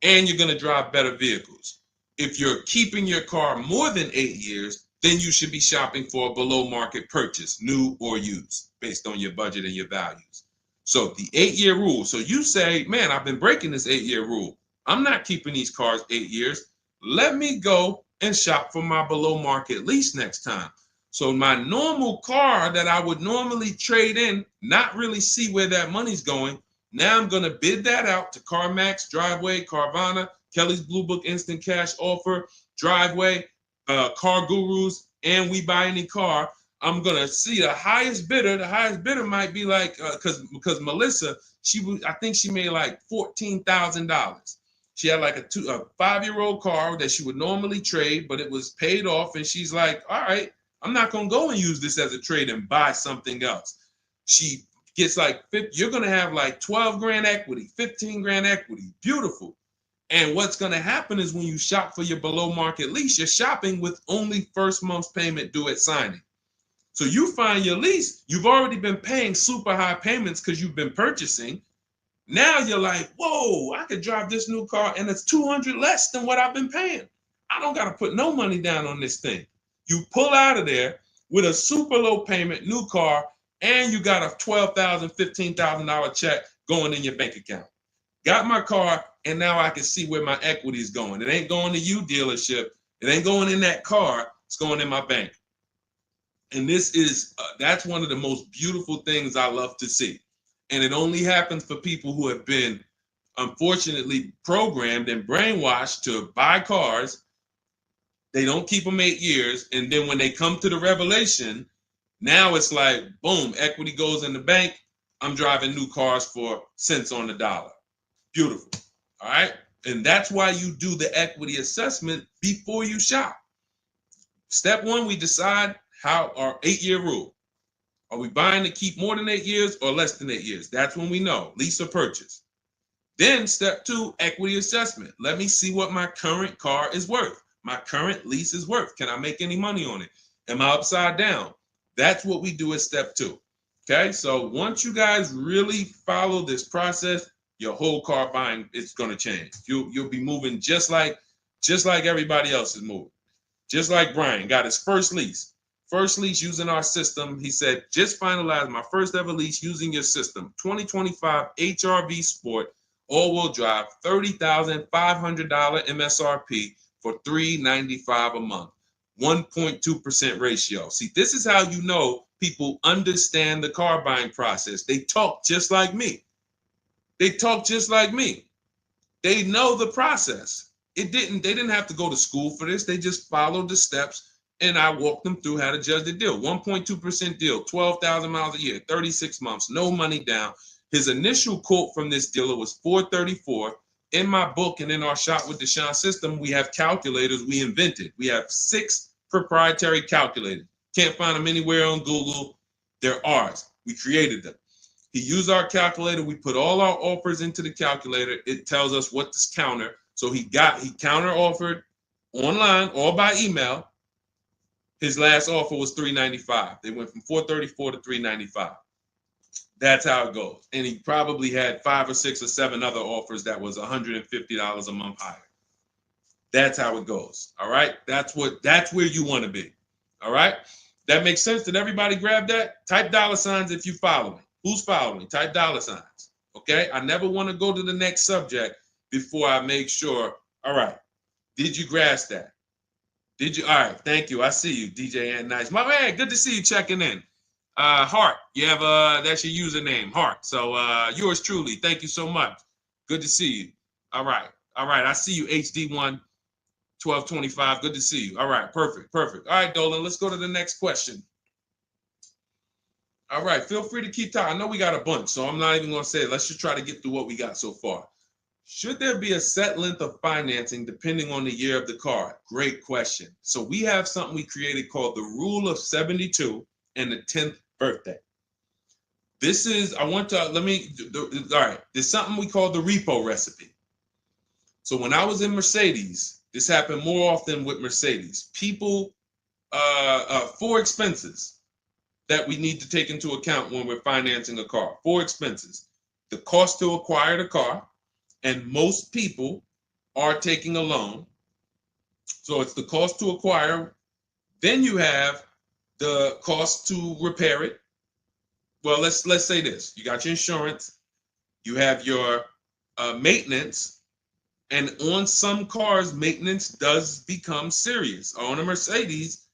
Speaker 1: and you're going to drive better vehicles. If you're keeping your car more than 8 years, then you should be shopping for a below market purchase, new or used, based on your budget and your values. So the 8-year rule. So you say, man, I've been breaking this 8-year rule. I'm not keeping these cars 8 years. Let me go and shop for my below market lease next time. So my normal car that I would normally trade in, not really see where that money's going. Now I'm going to bid that out to CarMax, Driveway, Carvana, Kelly's Blue Book Instant Cash Offer, Driveway, Car Gurus, and We Buy Any Car. I'm going to see the highest bidder. The highest bidder might be like, because Melissa, I think she made like $14,000. She had like a 5-year-old car that she would normally trade, but it was paid off. And she's like, all right, I'm not going to go and use this as a trade and buy something else. She gets like, you're going to have like 12 grand equity, 15 grand equity. Beautiful. And what's going to happen is when you shop for your below market lease, you're shopping with only first month's payment due at signing. So you find your lease, you've already been paying super high payments because you've been purchasing. Now you're like, whoa, I could drive this new car and it's $200 less than what I've been paying. I don't got to put no money down on this thing. You pull out of there with a super low payment, new car, and you got a $12,000, $15,000 check going in your bank account. Got my car, and now I can see where my equity is going. It ain't going to you, dealership. It ain't going in that car. It's going in my bank. And this is, that's one of the most beautiful things I love to see. And it only happens for people who have been, unfortunately, programmed and brainwashed to buy cars. They don't keep them 8 years. And then when they come to the revelation, now it's like, boom, equity goes in the bank. I'm driving new cars for cents on the dollar. Beautiful. All right. And that's why you do the equity assessment before you shop. Step one, we decide how our 8-year rule. Are we buying to keep more than 8 years or less than 8 years? That's when we know, lease or purchase. Then step two, equity assessment. Let me see what my current car is worth. My current lease is worth. Can I make any money on it? Am I upside down? That's what we do at step 2. Okay, so once you guys really follow this process, your whole car buying is going to change. You'll be moving just like everybody else is moving. Just like Brian got his first lease. First lease using our system. He said, just finalized my first ever lease using your system. 2025 HRV Sport, all-wheel drive, $30,500 MSRP for $395 a month. 1.2% ratio. See, this is how you know people understand the car buying process. They talk just like me. They talk just like me. They know the process. They didn't have to go to school for this. They just followed the steps, and I walked them through how to judge the deal. 1.2% deal, 12,000 miles a year, 36 months, no money down. His initial quote from this dealer was $434. In my book and in our Shop with Deshone system, we have calculators we invented. We have 6 proprietary calculators. Can't find them anywhere on Google. They're ours. We created them. He used our calculator. We put all our offers into the calculator. It tells us what to counter. So he counter offered online or by email. His last offer was $395. They went from $434 to $395. That's how it goes. And he probably had 5 or 6 or 7 other offers that was $150 a month higher. That's how it goes. All right. That's where you want to be. All right. That makes sense. Did everybody grab that? Type $ if you follow me. Who's following? Type $. Okay. I never want to go to the next subject before I make sure. All right. Did you grasp that? Did you? All right. Thank you. I see you, DJ and Nice. My man, good to see you checking in. Hart, you have that's your username, Hart. So yours truly. Thank you so much. Good to see you. All right. I see you, HD1 1225. Good to see you. All right, perfect. All right, Dolan, let's go to the next question. All right, feel free to keep talking. I know we got a bunch, so I'm not even going to say it. Let's just try to get through what we got so far. Should there be a set length of financing depending on the year of the car? Great question. So we have something we created called the Rule of 72 and the 10th birthday. This is, all right, there's something we call the repo recipe. So when I was in Mercedes, this happened more often with Mercedes. People, 4 expenses that we need to take into account when we're financing a car. 4 expenses. The cost to acquire the car, and most people are taking a loan. So it's the cost to acquire. Then you have the cost to repair it. Well, let's say this. You got your insurance. You have your maintenance. And on some cars, maintenance does become serious. On a Mercedes,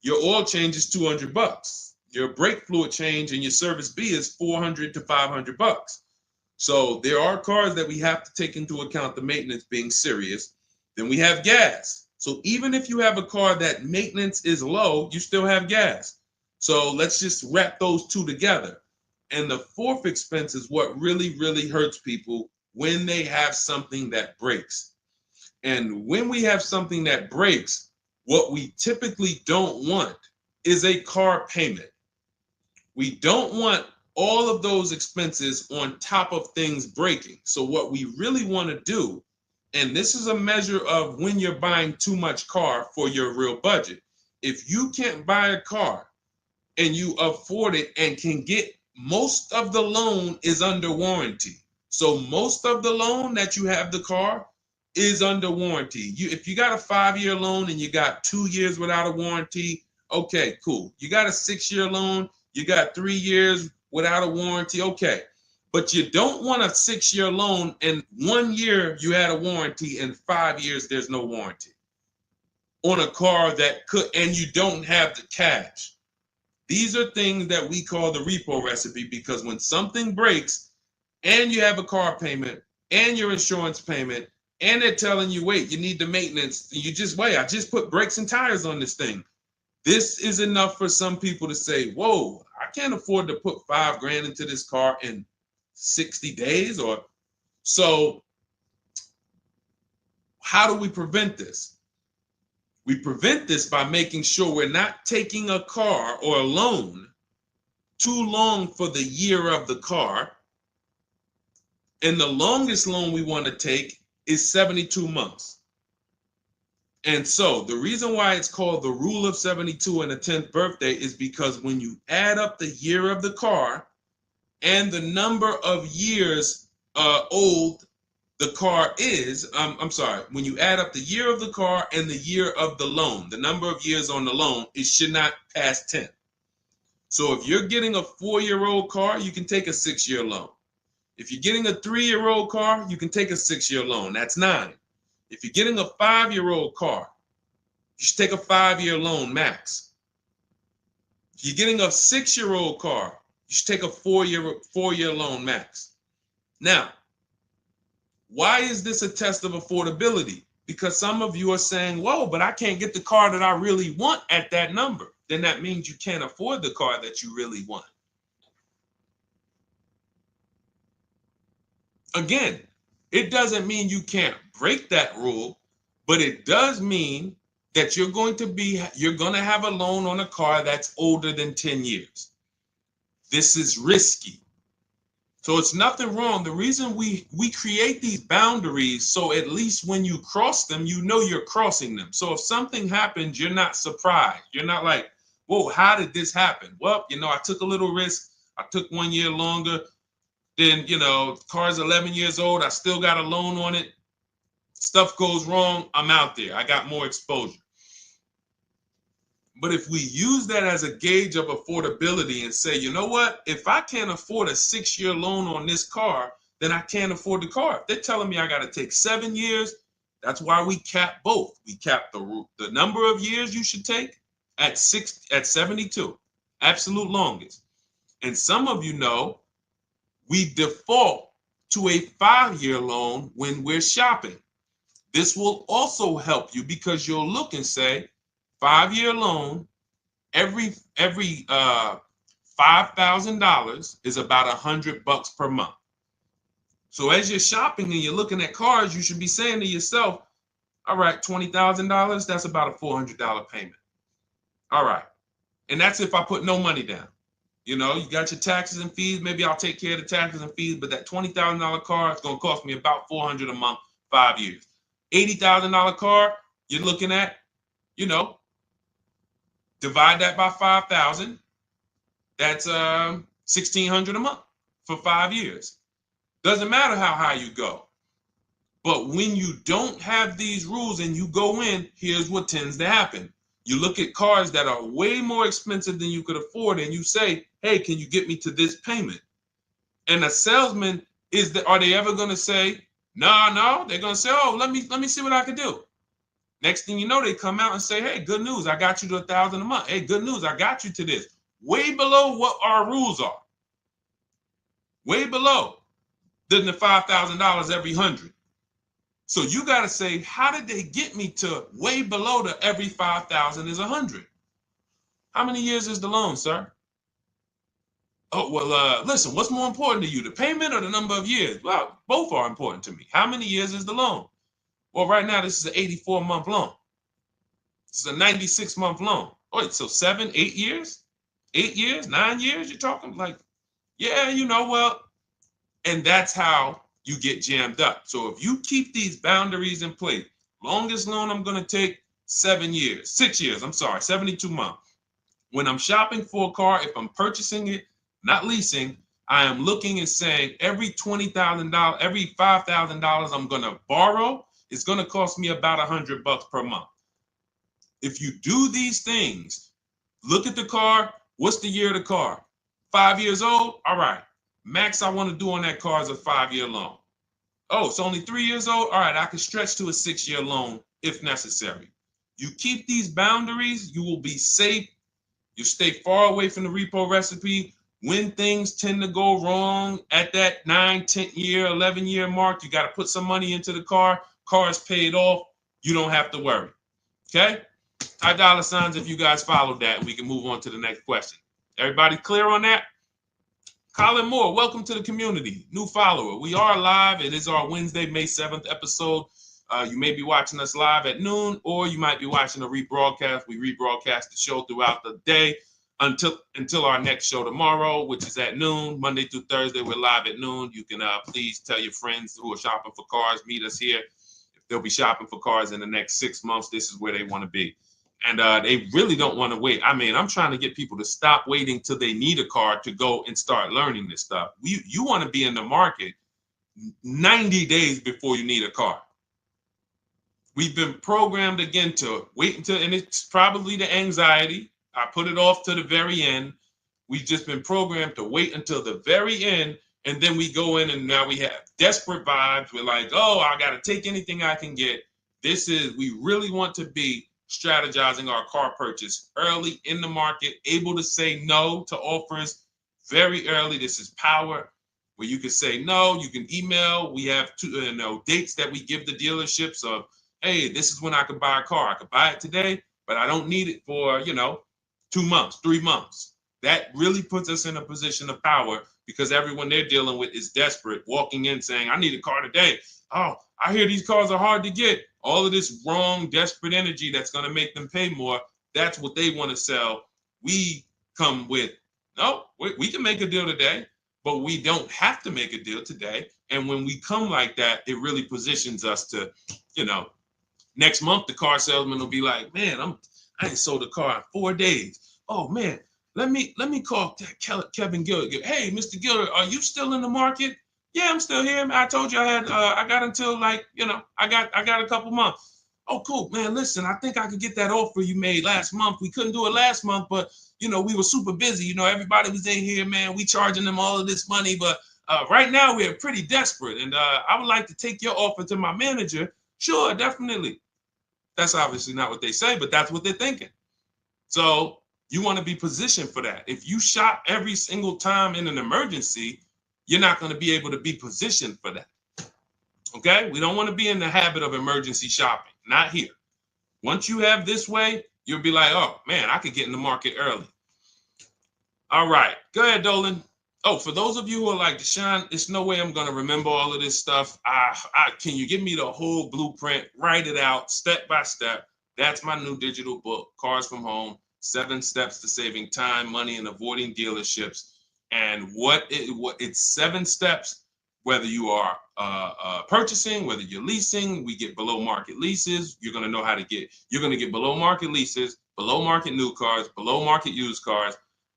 Speaker 1: your oil change is $200. Your brake fluid change and your service B is $400 to $500. So there are cars that we have to take into account the maintenance being serious. Then we have gas. So even if you have a car that maintenance is low, you still have gas. So let's just wrap those 2 together. And the 4th expense is what really, really hurts people when they have something that breaks. And when we have something that breaks, what we typically don't want is a car payment. We don't want all of those expenses on top of things breaking. So what we really want to do, and this is a measure of when you're buying too much car for your real budget. If you can't buy a car and you afford it and can get, most of the loan is under warranty. So most of the loan that you have the car is under warranty. If you got a 5-year loan and you got 2 years without a warranty, okay, cool. You got a 6-year loan, you got 3 years without a warranty, okay. But you don't want a 6-year loan and 1 year you had a warranty and 5 years there's no warranty on a car that could, and you don't have the cash. These are things that we call the repo recipe, because when something breaks and you have a car payment and your insurance payment and they're telling you, wait, you need the maintenance, you just wait, I just put brakes and tires on this thing. This is enough for some people to say, whoa, I can't afford to put $5,000 into this car in 60 days. Or so how do we prevent this? We prevent this by making sure we're not taking a car or a loan too long for the year of the car. And the longest loan we want to take is 72 months. And so the reason why it's called the rule of 72 and the 10th birthday is because when you add up the year of the car and the number of years old the car is, I'm sorry, when you add up the year of the car and the year of the loan, the number of years on the loan, it should not pass 10. So if you're getting a 4-year-old car, you can take a 6-year loan. If you're getting a 3-year-old car, you can take a 6-year loan. That's 9. If you're getting a 5-year-old car, you should take a 5-year loan max. If you're getting a 6-year-old car, you should take a 4-year loan max. Now, why is this a test of affordability? Because some of you are saying, whoa, but I can't get the car that I really want at that number. Then that means you can't afford the car that you really want. Again, it doesn't mean you can't break that rule, but it does mean that you're going to have a loan on a car that's older than 10 years. This is risky. So it's nothing wrong. The reason we create these boundaries, so at least when you cross them, you know you're crossing them. So if something happens, you're not surprised. You're not like, whoa, how did this happen? Well, I took a little risk. I took 1 year longer. Then, the car's 11 years old. I still got a loan on it. Stuff goes wrong. I'm out there. I got more exposure. But if we use that as a gauge of affordability and say, you know what, if I can't afford a 6-year loan on this car, then I can't afford the car. If they're telling me I got to take 7 years, that's why we cap both. We cap the number of years you should take at 72, absolute longest. And some of you know we default to a 5-year loan when we're shopping. This will also help you because you'll look and say, 5-year loan, every $5,000 is about $100 per month. So as you're shopping and you're looking at cars, you should be saying to yourself, all right, $20,000, that's about a $400 payment. All right. And that's if I put no money down. You got your taxes and fees. Maybe I'll take care of the taxes and fees, but that $20,000 car is going to cost me about $400 a month, 5 years. $80,000 car, you're looking at, divide that by 5,000. That's $1,600 a month for 5 years. Doesn't matter how high you go. But when you don't have these rules and you go in, here's what tends to happen. You look at cars that are way more expensive than you could afford, and you say, hey, can you get me to this payment? And a salesman, are they ever going to say, no? They're going to say, oh, let me see what I can do. Next thing you know, they come out and say, hey, good news, I got you to $1,000 a month. Hey, good news, I got you to this. Way below what our rules are. Way below than the $5,000 every 100. So you got to say, how did they get me to way below the every 5,000 is 100? How many years is the loan, sir? Oh, well, listen, what's more important to you, the payment or the number of years? Well, both are important to me. How many years is the loan? Well, right now, this is an 84-month loan. This is a 96-month loan. Wait, so 7, 8 years? 8 years, 9 years? You're talking like, yeah, well, and that's how you get jammed up. So if you keep these boundaries in place, longest loan I'm going to take 6 years, 72 months. When I'm shopping for a car, if I'm purchasing it, not leasing, I am looking and saying every $20,000, every $5,000 I'm going to borrow, it's going to cost me about $100 per month. If you do these things, look at the car. What's the year of the car? 5 years old? All right. Max I want to do on that car is a 5-year loan. Oh, it's only 3 years old? All right, I can stretch to a 6-year loan if necessary. You keep these boundaries, you will be safe. You stay far away from the repo recipe. When things tend to go wrong at that 9, 10 year, 11-year mark, you got to put some money into the car. Car is paid off. You don't have to worry. Okay? High dollar signs if you guys followed that. We can move on to the next question. Everybody clear on that? Colin Moore, welcome to the community. New follower. We are live. It is our Wednesday, May 7th episode. You may be watching us live at noon, or you might be watching a rebroadcast. We rebroadcast the show throughout the day until our next show tomorrow, which is at noon. Monday through Thursday, we're live at noon. You can please tell your friends who are shopping for cars, meet us here. If they'll be shopping for cars in the next 6 months. This is where they want to be. And they really don't want to wait. I mean, I'm trying to get people to stop waiting till they need a car to go and start learning this stuff. You want to be in the market 90 days before you need a car. We've been programmed again to wait until, and it's probably the anxiety. I put it off to the very end. We've just been programmed to wait until the very end, and then we go in and now we have desperate vibes. We're like, oh, I got to take anything I can get. We really want to be strategizing our car purchase early in the market, able to say no to offers very early. This is power, where you can say no, you can email. We have dates that we give the dealerships of, hey, this is when I could buy a car. I could buy it today, but I don't need it for, 2 months, 3 months. That really puts us in a position of power because everyone they're dealing with is desperate, walking in saying, I need a car today. Oh, I hear these cars are hard to get. All of this wrong, desperate energy that's going to make them pay more. That's what they want to sell. We come with, no, we can make a deal today, but we don't have to make a deal today. And when we come like that, it really positions us to, next month, the car salesman will be like, man, I ain't sold a car in 4 days. Oh man, let me call Kevin Gilder. Hey, Mr. Gilder, are you still in the market? Yeah, I'm still here. I told you I got until I got a couple months. Oh, cool, man. Listen, I think I could get that offer you made last month. We couldn't do it last month, but we were super busy. Everybody was in here, man. We charging them all of this money, but right now we're pretty desperate, and I would like to take your offer to my manager. Sure, definitely. That's obviously not what they say, but that's what they're thinking. So you want to be positioned for that. If you shop every single time in an emergency, you're not going to be able to be positioned for that. Okay? We don't want to be in the habit of emergency shopping. Not here. Once you have this way, you'll be like, oh, man, I could get in the market early. All right. Go ahead, Dolan. Oh, for those of you who are like, Deshone, there's no way I'm going to remember all of this stuff. Can you give me the whole blueprint? Write it out step by step. That's my new digital book, Cars from Home, 7 Steps to Saving Time, Money, and Avoiding Dealerships. And it's 7 steps, whether you are purchasing, whether you're leasing. We get below market leases. You're going to get below market leases, below market new cars, below market used cars,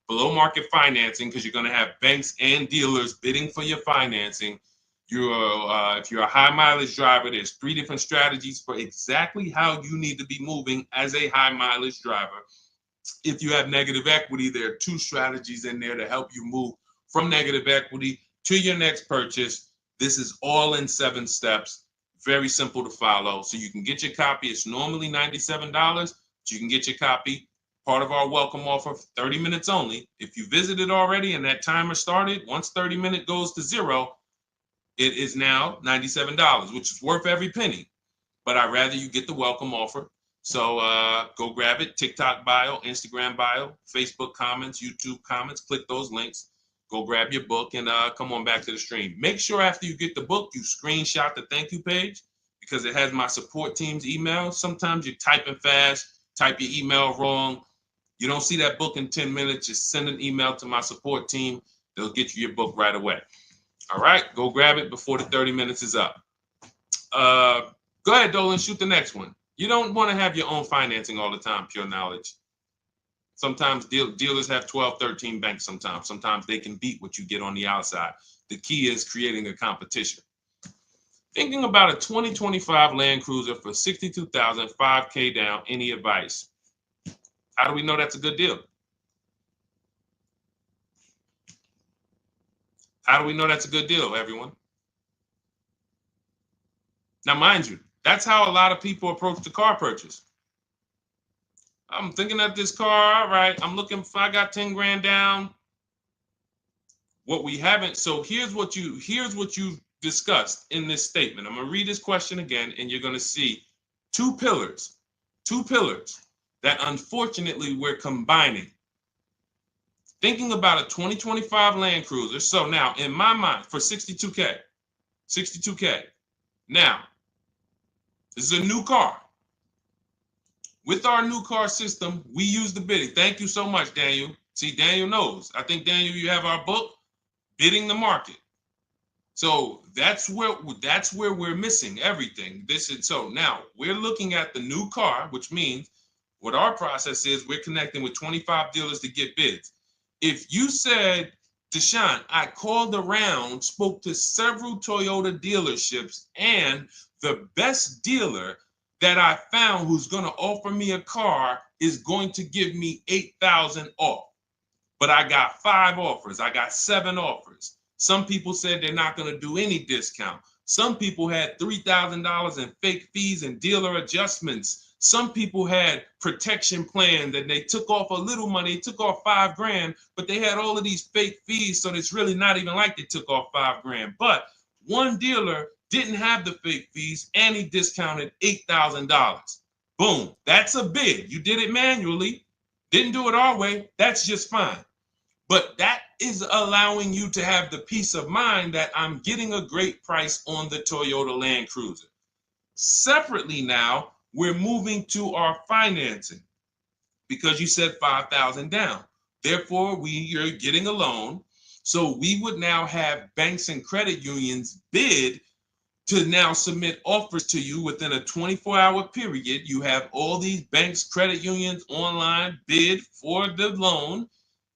Speaker 1: below market financing, because you're going to have banks and dealers bidding for your financing. If you're a high mileage driver, there's 3 different strategies for exactly how you need to be moving as a high mileage driver. If you have negative equity, there are 2 strategies in there to help you move from negative equity to your next purchase. This is all in 7 steps. Very simple to follow. So you can get your copy. It's normally $97, but you can get your copy. Part of our welcome offer, 30 minutes only. If you visited already and that timer started, once 30 minutes goes to 0, it is now $97, which is worth every penny. But I'd rather you get the welcome offer. So go grab it. TikTok bio, Instagram bio, Facebook comments, YouTube comments. Click those links. Go grab your book and come on back to the stream. Make sure after you get the book, you screenshot the thank you page because it has my support team's email. Sometimes you're typing fast, type your email wrong. You don't see that book in 10 minutes, just send an email to my support team. They'll get you your book right away. All right, go grab it before the 30 minutes is up. Go ahead, Dolan, shoot the next one. You don't want to have your own financing all the time, pure knowledge. Sometimes dealers have 12, 13 banks sometimes. Sometimes they can beat what you get on the outside. The key is creating a competition. Thinking about a 2025 Land Cruiser for $62,000, $5K down, any advice? How do we know that's a good deal? How do we know that's a good deal, everyone? Now, mind you, that's how a lot of people approach the car purchase. I'm thinking of this car, all right, I'm looking for, I got 10 grand down. What we haven't, so here's what you discussed in this statement. I'm gonna read this question again, and you're gonna see two pillars that unfortunately we're combining. Thinking about a 2025 Land Cruiser. So now in my mind for 62K. Now, this is a new car. With our new car system, we use the bidding. Thank you so much, Daniel. See, Daniel knows. I think, Daniel, you have our book, Bidding the Market. So that's where we're missing everything. So now we're looking at the new car, which means what our process is, we're connecting with 25 dealers to get bids. If you said, Deshone, I called around, spoke to several Toyota dealerships, and the best dealer that I found who's going to offer me a car is going to give me $8,000 off. But I got 5 offers. I got 7 offers. Some people said they're not going to do any discount. Some people had $3,000 in fake fees and dealer adjustments. Some people had protection plans and they took off a little money, took off $5,000, but they had all of these fake fees. So it's really not even like they took off $5,000. But one dealer didn't have the fake fees and he discounted $8,000. Boom. That's a bid. You did it manually. Didn't do it our way. That's just fine. But that is allowing you to have the peace of mind that I'm getting a great price on the Toyota Land Cruiser. Separately now, we're moving to our financing because you said $5,000 down. Therefore, you're getting a loan. So we would now have banks and credit unions bid to now submit offers to you within a 24-hour period. You have all these banks, credit unions online bid for the loan.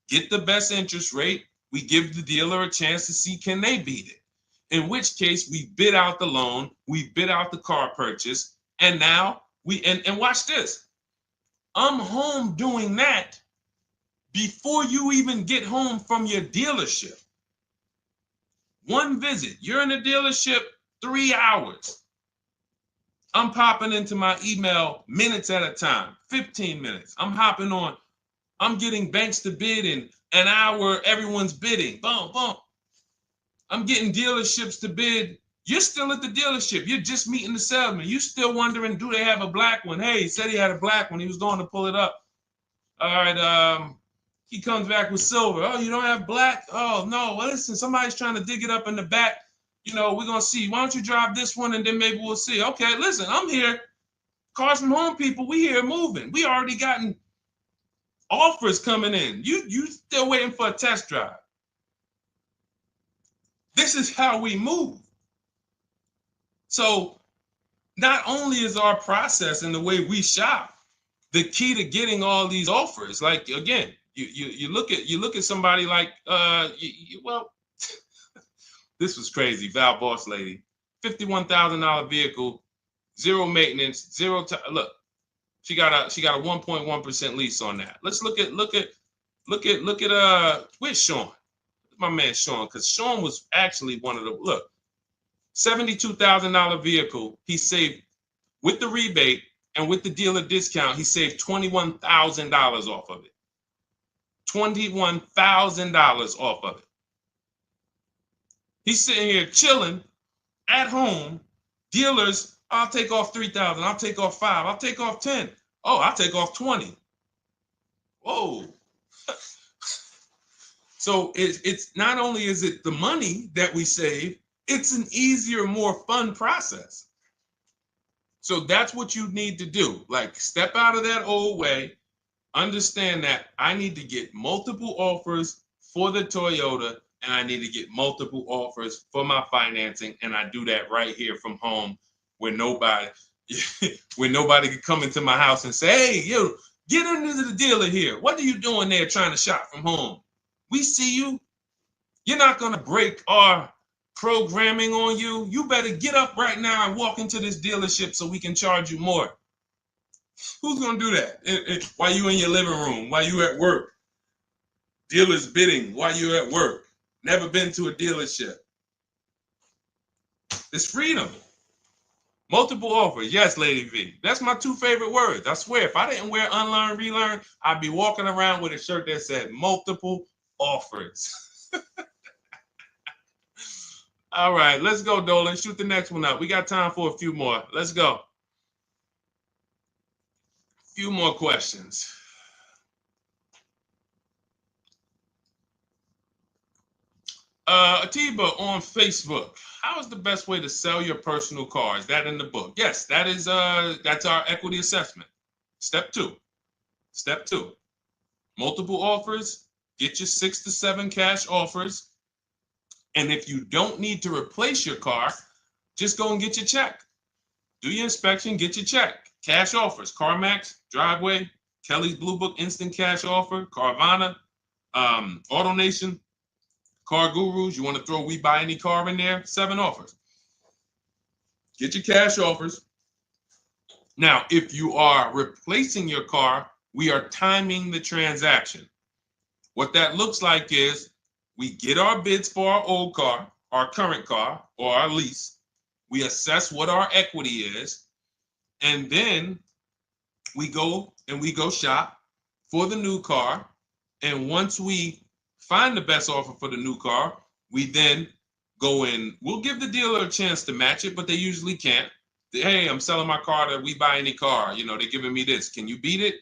Speaker 1: Get the best interest rate. We give the dealer a chance to see can they beat it. In which case we bid out the loan, we bid out the car purchase, and now and watch this. I'm home doing that before you even get home from your dealership. One visit, you're in the dealership 3 hours. I'm popping into my email minutes at a time, 15 minutes. I'm hopping on. I'm getting banks to bid in an hour. Everyone's bidding. Boom, boom. I'm getting dealerships to bid. You're still at the dealership. You're just meeting the salesman. You're still wondering, do they have a black one? Hey, he said he had a black one. He was going to pull it up. All right. He comes back with silver. Oh, you don't have black? Oh, no. Well, listen, somebody's trying to dig it up in the back. We're going to see. Why don't you drive this one and then maybe we'll see. Okay, listen, I'm here. Cars from Home people, we here moving. We already gotten offers coming in. You still waiting for a test drive. This is how we move. So not only is our process and the way we shop the key to getting all these offers, like again, you look at somebody like this was crazy. Val Boss lady, $51,000 vehicle, zero maintenance, zero time. Look, she got a 1.1% lease on that. Let's look at where's Sean? My man Sean, because Sean was actually one of the $72,000 vehicle. He saved with the rebate and with the dealer discount. He saved $21,000 off of it. $21,000 off of it. He's sitting here chilling at home. Dealers, I'll take off 3,000. I'll take off 5. I'll take off 10. Oh, I'll take off 20. Whoa. So it's not only is it the money that we save, it's an easier, more fun process. So that's what you need to do. Like, step out of that old way. Understand that I need to get multiple offers for the Toyota, and I need to get multiple offers for my financing, and I do that right here from home, where nobody can come into my house and say, hey, you get into the dealer here. What are you doing there trying to shop from home? We see you. You're not going to break our programming on you. You better get up right now and walk into this dealership so we can charge you more. Who's going to do that? While you in your living room, while you at work? Dealers bidding while you're at work. Never been to a dealership. It's freedom. Multiple offers. Yes, Lady V. That's my 2 favorite words. I swear, if I didn't wear unlearn, relearn, I'd be walking around with a shirt that said multiple offers. All right, let's go, Dolan. Shoot the next one up. We got time for a few more. Let's go. Few more questions. Atiba on Facebook. How is the best way to sell your personal car? Is that in the book? Yes, that is. That's our equity assessment. Step 2. Step 2. Multiple offers. Get your 6 to 7 cash offers, And if you don't need to replace your car, just go and get your check. Do your inspection, get your check. Cash offers, CarMax, Driveway, Kelly's Blue Book Instant Cash Offer, Carvana, AutoNation, Car Gurus. You want to throw We Buy Any Car in there? 7 offers. Get your cash offers. Now, if you are replacing your car, we are timing the transaction. What that looks like is we get our bids for our old car, our current car, or our lease. We assess what our equity is, and then we go shop for the new car. And once we find the best offer for the new car, we then go in. We'll give the dealer a chance to match it, but they usually can't. Hey, I'm selling my car to We Buy Any Car. You know, they're giving me this. Can you beat it?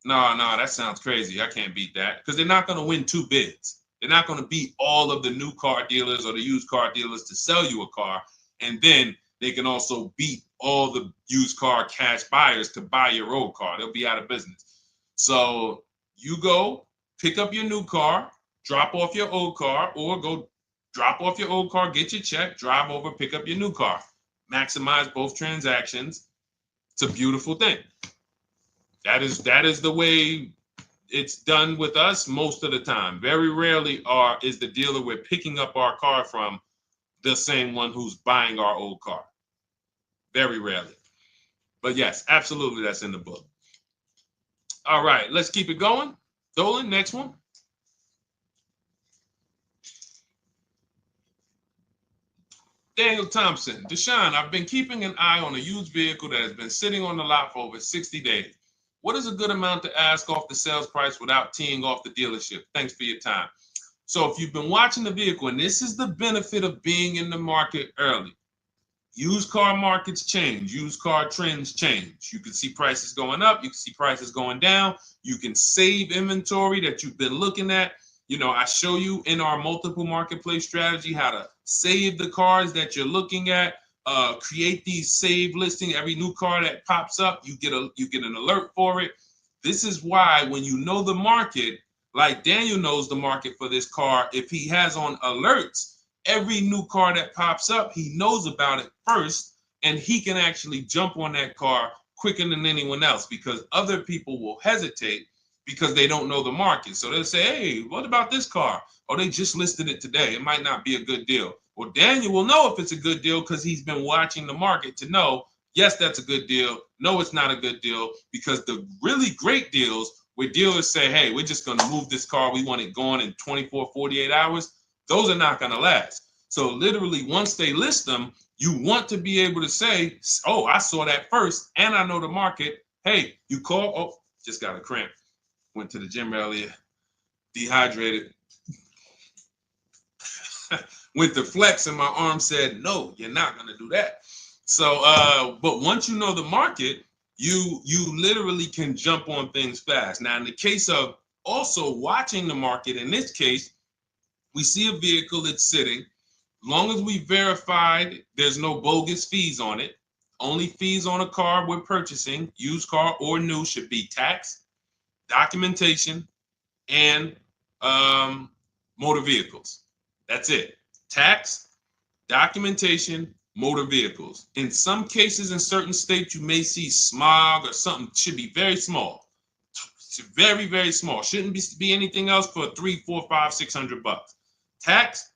Speaker 1: No, that sounds crazy. I can't beat that, because they're not going to win 2 bids. They're not going to beat all of the new car dealers or the used car dealers to sell you a car. And then they can also beat all the used car cash buyers to buy your old car. They'll be out of business. So you go pick up your new car, drop off your old car, or go drop off your old car, get your check, drive over, pick up your new car. Maximize both transactions. It's a beautiful thing. That is the way it's done with us most of the time. Very rarely is the dealer we're picking up our car from the same one who's buying our old car. Very rarely. But yes, absolutely, that's in the book. All right, let's keep it going. Dolan, next one. Daniel Thompson, Deshone, I've been keeping an eye on a used vehicle that has been sitting on the lot for over 60 days. What is a good amount to ask off the sales price without teeing off the dealership? Thanks for your time. So if you've been watching the vehicle, and this is the benefit of being in the market early, used car markets change, used car trends change. You can see prices going up, you can see prices going down, you can save inventory that you've been looking at. You know, I show you in our multiple marketplace strategy how to save the cars that you're looking at, create these save listing. Every new car that pops up, you get an alert for it. This is why when you know the market, like Daniel knows the market for this car, if he has on alerts, every new car that pops up, he knows about it first, and he can actually jump on that car quicker than anyone else, because other people will hesitate because they don't know the market. So they'll say, hey, what about this car? Oh, they just listed it today. It might not be a good deal. Well, Daniel will know if it's a good deal because he's been watching the market to know, yes, that's a good deal. No, it's not a good deal, because the really great deals where dealers say, hey, we're just going to move this car. We want it gone in 24, 48 hours. Those are not going to last. So literally, once they list them, you want to be able to say, oh, I saw that first and I know the market. Hey, you call, oh, just got a cramp. Went to the gym earlier, dehydrated. Went to flex and my arm said, no, you're not going to do that. So, but once you know the market, you literally can jump on things fast. Now, in the case of also watching the market, in this case, we see a vehicle that's sitting. As long as we verified there's no bogus fees on it, only fees on a car we're purchasing, used car or new, should be tax, documentation, and motor vehicles. That's it. Tax, documentation, motor vehicles. In some cases, in certain states, you may see smog or something. Should be very small. Very, very small. Shouldn't be anything else for $300, $400, $500, $600. Tax,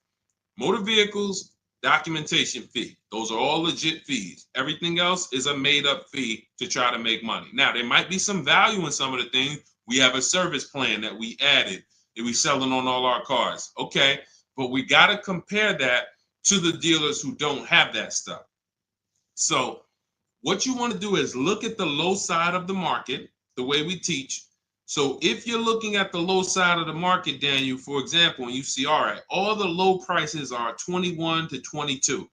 Speaker 1: motor vehicles, documentation fee. Those are all legit fees. Everything else is a made-up fee to try to make money. Now, there might be some value in some of the things. We have a service plan that we added that we selling on all our cars. Okay, but we got to compare that to the dealers who don't have that stuff. So what you want to do is look at the low side of the market, the way we teach. So if you're looking at the low side of the market, Daniel, for example, and you see, all right, all the low prices are 21 to 22.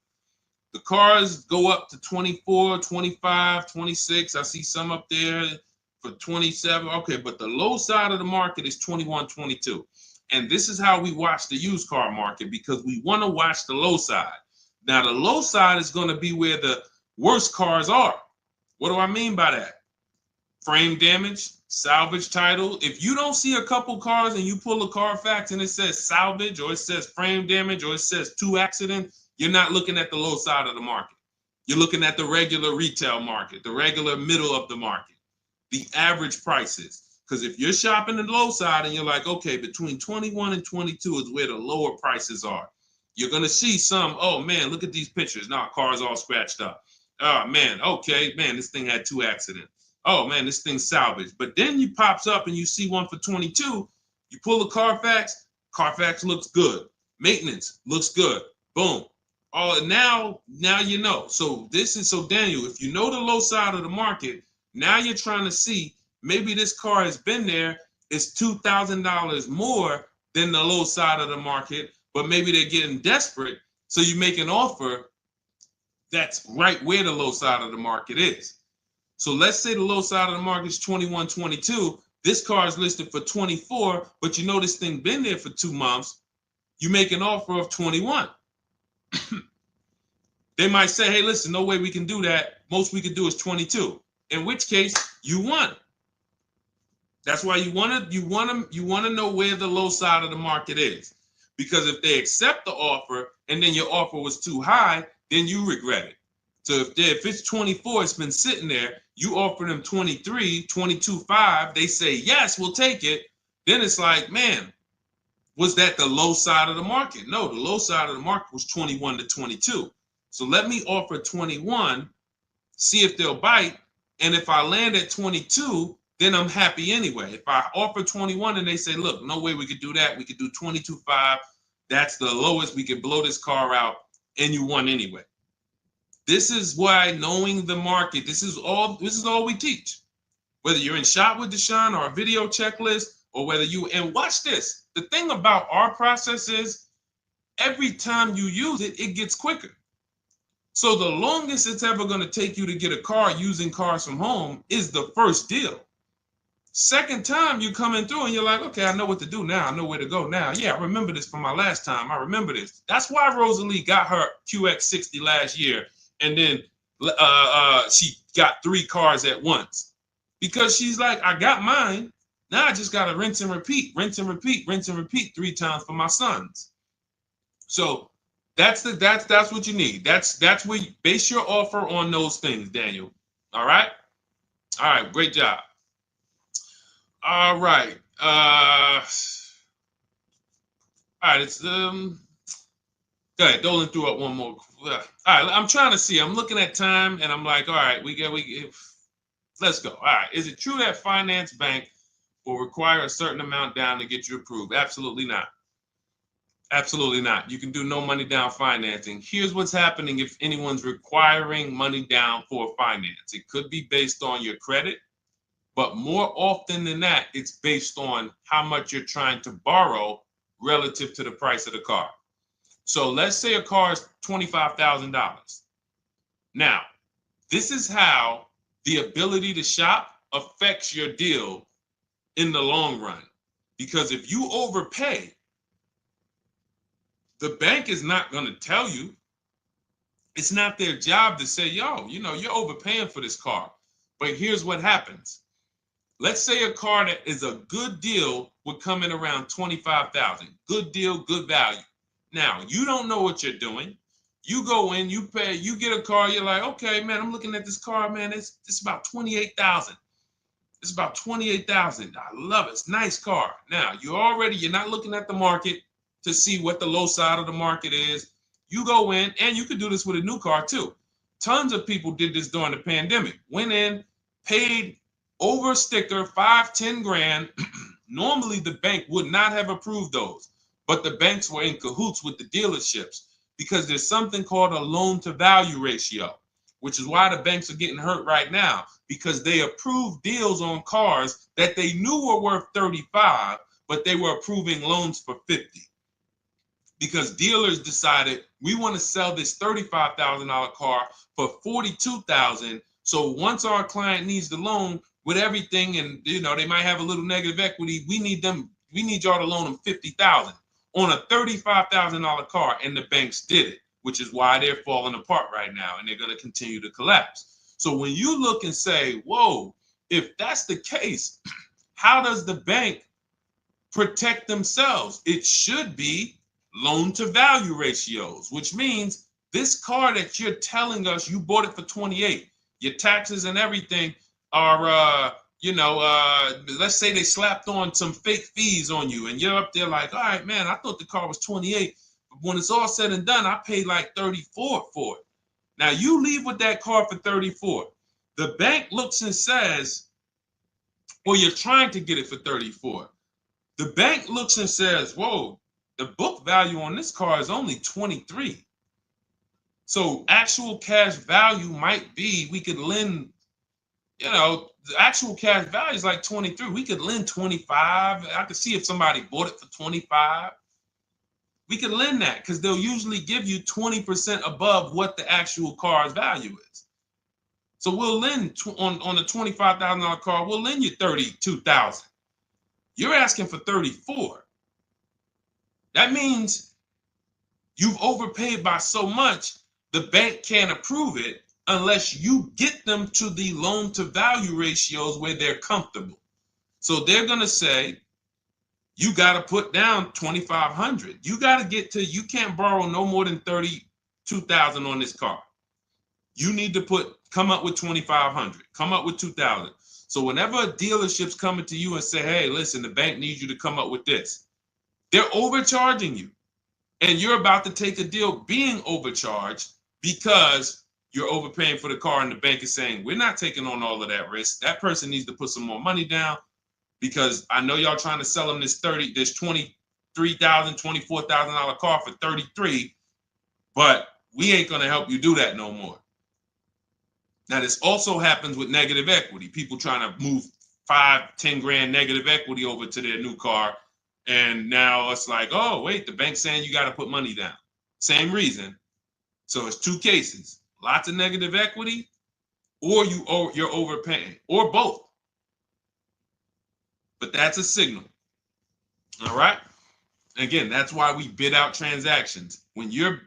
Speaker 1: The cars go up to 24, 25, 26. I see some up there for 27. Okay, but the low side of the market is 21, 22. And this is how we watch the used car market, because we want to watch the low side. Now, the low side is going to be where the worst cars are. What do I mean by that? frame damage, salvage title. If you don't see a couple cars and you pull a Carfax and it says salvage or it says frame damage or it says 2 accident, you're not looking at the low side of the market. You're looking at the regular retail market, the regular middle of the market, the average prices. Because if you're shopping the low side and you're like, okay, between 21 and 22 is where the lower prices are, you're going to see some, oh man, look at these pictures. Now, car's all scratched up. Oh man, okay, man, this thing had 2 accidents. Oh man, this thing's salvaged. But then you pops up and you see one for 22. You pull the Carfax, Carfax looks good. Maintenance looks good. Boom. Oh, now you know. So Daniel, if you know the low side of the market, now you're trying to see maybe this car has been there. It's $2,000 more than the low side of the market, but maybe they're getting desperate. So you make an offer that's right where the low side of the market is. So let's say the low side of the market is 21, 22. This car is listed for 24, but you know this thing been there for 2 months. You make an offer of 21. They might say, hey, listen, no way we can do that. Most we can do is 22. In which case, you won. That's why you want to know where the low side of the market is. Because if they accept the offer and then your offer was too high, then you regret it. So if it's 24, it's been sitting there, you offer them 23, 22.5, they say, yes, we'll take it. Then it's like, man, was that the low side of the market? No, the low side of the market was 21 to 22. So let me offer 21, see if they'll bite. And if I land at 22, then I'm happy anyway. If I offer 21 and they say, look, no way we could do that. We could do 22.5. That's the lowest. We could blow this car out and you won anyway. This is why knowing the market, this is all we teach. Whether you're in Shop with Deshone or a video checklist, or whether and watch this. The thing about our process is every time you use it, it gets quicker. So the longest it's ever going to take you to get a car using Cars from Home is the first deal. Second time you coming through and you're like, okay, I know what to do now. I know where to go now. Yeah, I remember this from my last time. I remember this. That's why Rosalie got her QX60 last year. And then she got 3 cars at once. Because she's like, I got mine. Now I just got to rinse and repeat 3 times for my sons. So that's what you need. That's where you base your offer on those things, Daniel. All right? All right, great job. All right. All right, it's go ahead, Dolan threw up one more. All right, I'm trying to see. I'm looking at time and I'm like, all right, let's go. All right. Is it true that finance bank will require a certain amount down to get you approved? Absolutely not. Absolutely not. You can do no money down financing. Here's what's happening if anyone's requiring money down for finance. It could be based on your credit, but more often than that, it's based on how much you're trying to borrow relative to the price of the car. So let's say a car is $25,000. Now, this is how the ability to shop affects your deal in the long run. Because if you overpay, the bank is not going to tell you. It's not their job to say, yo, you're overpaying for this car. But here's what happens. Let's say a car that is a good deal would come in around $25,000. Good deal, good value. Now, you don't know what you're doing. You go in, you pay, you get a car, you're like, okay, man, I'm looking at this car, man, it's about $28,000. It's about $28,000. I love it. It's a nice car. Now, you're not looking at the market to see what the low side of the market is. You go in, and you could do this with a new car too. Tons of people did this during the pandemic. Went in, paid over sticker, 5-10 grand. Normally, the bank would not have approved those, but the banks were in cahoots with the dealerships because there's something called a loan to value ratio, which is why the banks are getting hurt right now, because they approved deals on cars that they knew were worth 35, but they were approving loans for 50. Because dealers decided we want to sell this $35,000 car for $42,000. So once our client needs the loan with everything, and they might have a little negative equity, we need y'all to loan them $50,000 on a $35,000 car, and the banks did it, which is why they're falling apart right now, and they're going to continue to collapse. So when you look and say, whoa, if that's the case, how does the bank protect themselves? It should be loan to value ratios, which means this car that you're telling us you bought it for 28, your taxes and everything are, let's say they slapped on some fake fees on you and you're up there like, all right, man, I thought the car was 28. But when it's all said and done, I paid like 34 for it. Now you leave with that car for 34. The bank looks and says, well, you're trying to get it for 34. The bank looks and says, whoa, the book value on this car is only 23. So actual cash value might be, we could lend, the actual cash value is like 23. We could lend 25. I could see if somebody bought it for 25. We could lend that because they'll usually give you 20% above what the actual car's value is. So we'll lend on a $25,000 car, we'll lend you $32,000. You're asking for 34. That means you've overpaid by so much, the bank can't approve it unless you get them to the loan to value ratios where they're comfortable. So they're going to say, you got to put down 2,500. You got to get to, you can't borrow no more than 32,000 on this car. You need to come up with 2,500, come up with 2,000. So whenever a dealership's coming to you and say, hey, listen, the bank needs you to come up with this, they're overcharging you. And you're about to take a deal being overcharged because you're overpaying for the car and the bank is saying, we're not taking on all of that risk. That person needs to put some more money down because I know y'all trying to sell them this $23,000, $24,000 car for 33, but we ain't going to help you do that no more. Now, this also happens with negative equity. People trying to move 5-10 grand negative equity over to their new car. And now it's like, oh, wait, the bank's saying you got to put money down. Same reason. So it's two cases, lots of negative equity, or you're overpaying, or both. But that's a signal. All right. Again, that's why we bid out transactions. When you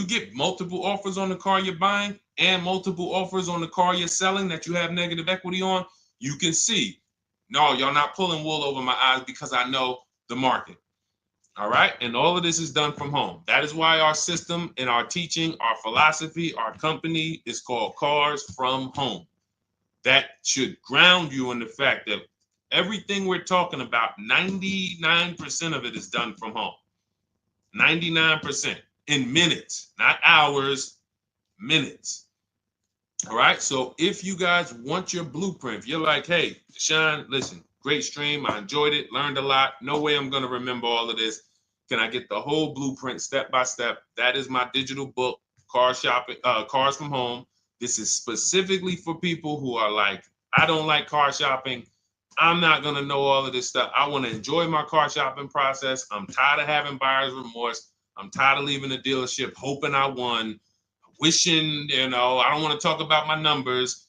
Speaker 1: get multiple offers on the car you're buying and multiple offers on the car you're selling that you have negative equity on, you can see, no, y'all not pulling wool over my eyes because I know the market. All right. And all of this is done from home. That is why our system and our teaching, our philosophy, our company is called Cars from Home. That should ground you in the fact that everything we're talking about, 99% of it is done from home. 99% in minutes, not hours, minutes. All right. So if you guys want your blueprint, if you're like, hey, Deshone, listen, great stream. I enjoyed it, learned a lot. No way I'm going to remember all of this. Can I get the whole blueprint step by step? That is my digital book, Cars from Home. This is specifically for people who are like, I don't like car shopping. I'm not going to know all of this stuff. I want to enjoy my car shopping process. I'm tired of having buyer's remorse. I'm tired of leaving the dealership hoping I won, wishing, I don't want to talk about my numbers.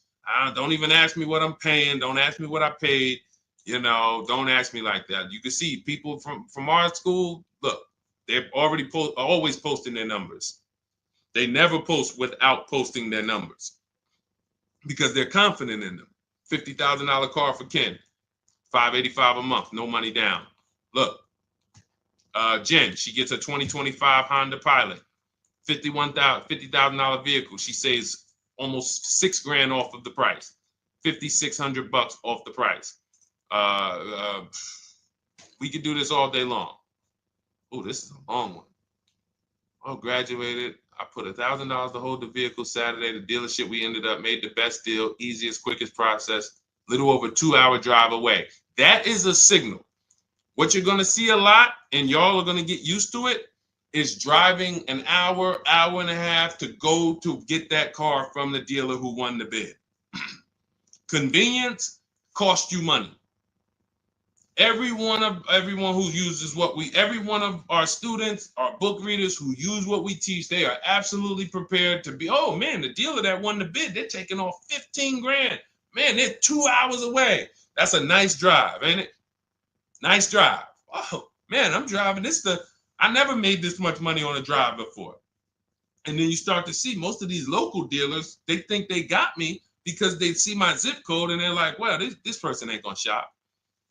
Speaker 1: Don't even ask me what I'm paying. Don't ask me what I paid. Don't ask me like that. You can see people from our school, look, they're already always posting their numbers. They never post without posting their numbers because they're confident in them. $50,000 car for Ken, $585 a month, no money down. Look, Jen, she gets a 2025 Honda Pilot, $50,000 vehicle. She saves almost $6,000 off of the price, $5,600 off the price. We could do this all day long. Oh, this is a long one. Oh, graduated. I put $1,000 to hold the vehicle Saturday. The dealership we ended up made the best deal, easiest, quickest process, little over 2-hour drive away. That is a signal. What you're going to see a lot, and y'all are going to get used to it, is driving an hour, hour and a half to go to get that car from the dealer who won the bid. Convenience costs you money. Every one of our students, our book readers who use what we teach, they are absolutely prepared to be, oh man, the dealer that won the bid, they're taking off $15,000. Man, they're 2 hours away. That's a nice drive, ain't it? Nice drive. Oh man, I'm driving I never made this much money on a drive before. And then you start to see most of these local dealers, they think they got me, because they see my zip code and they're like, well, this person ain't gonna shop.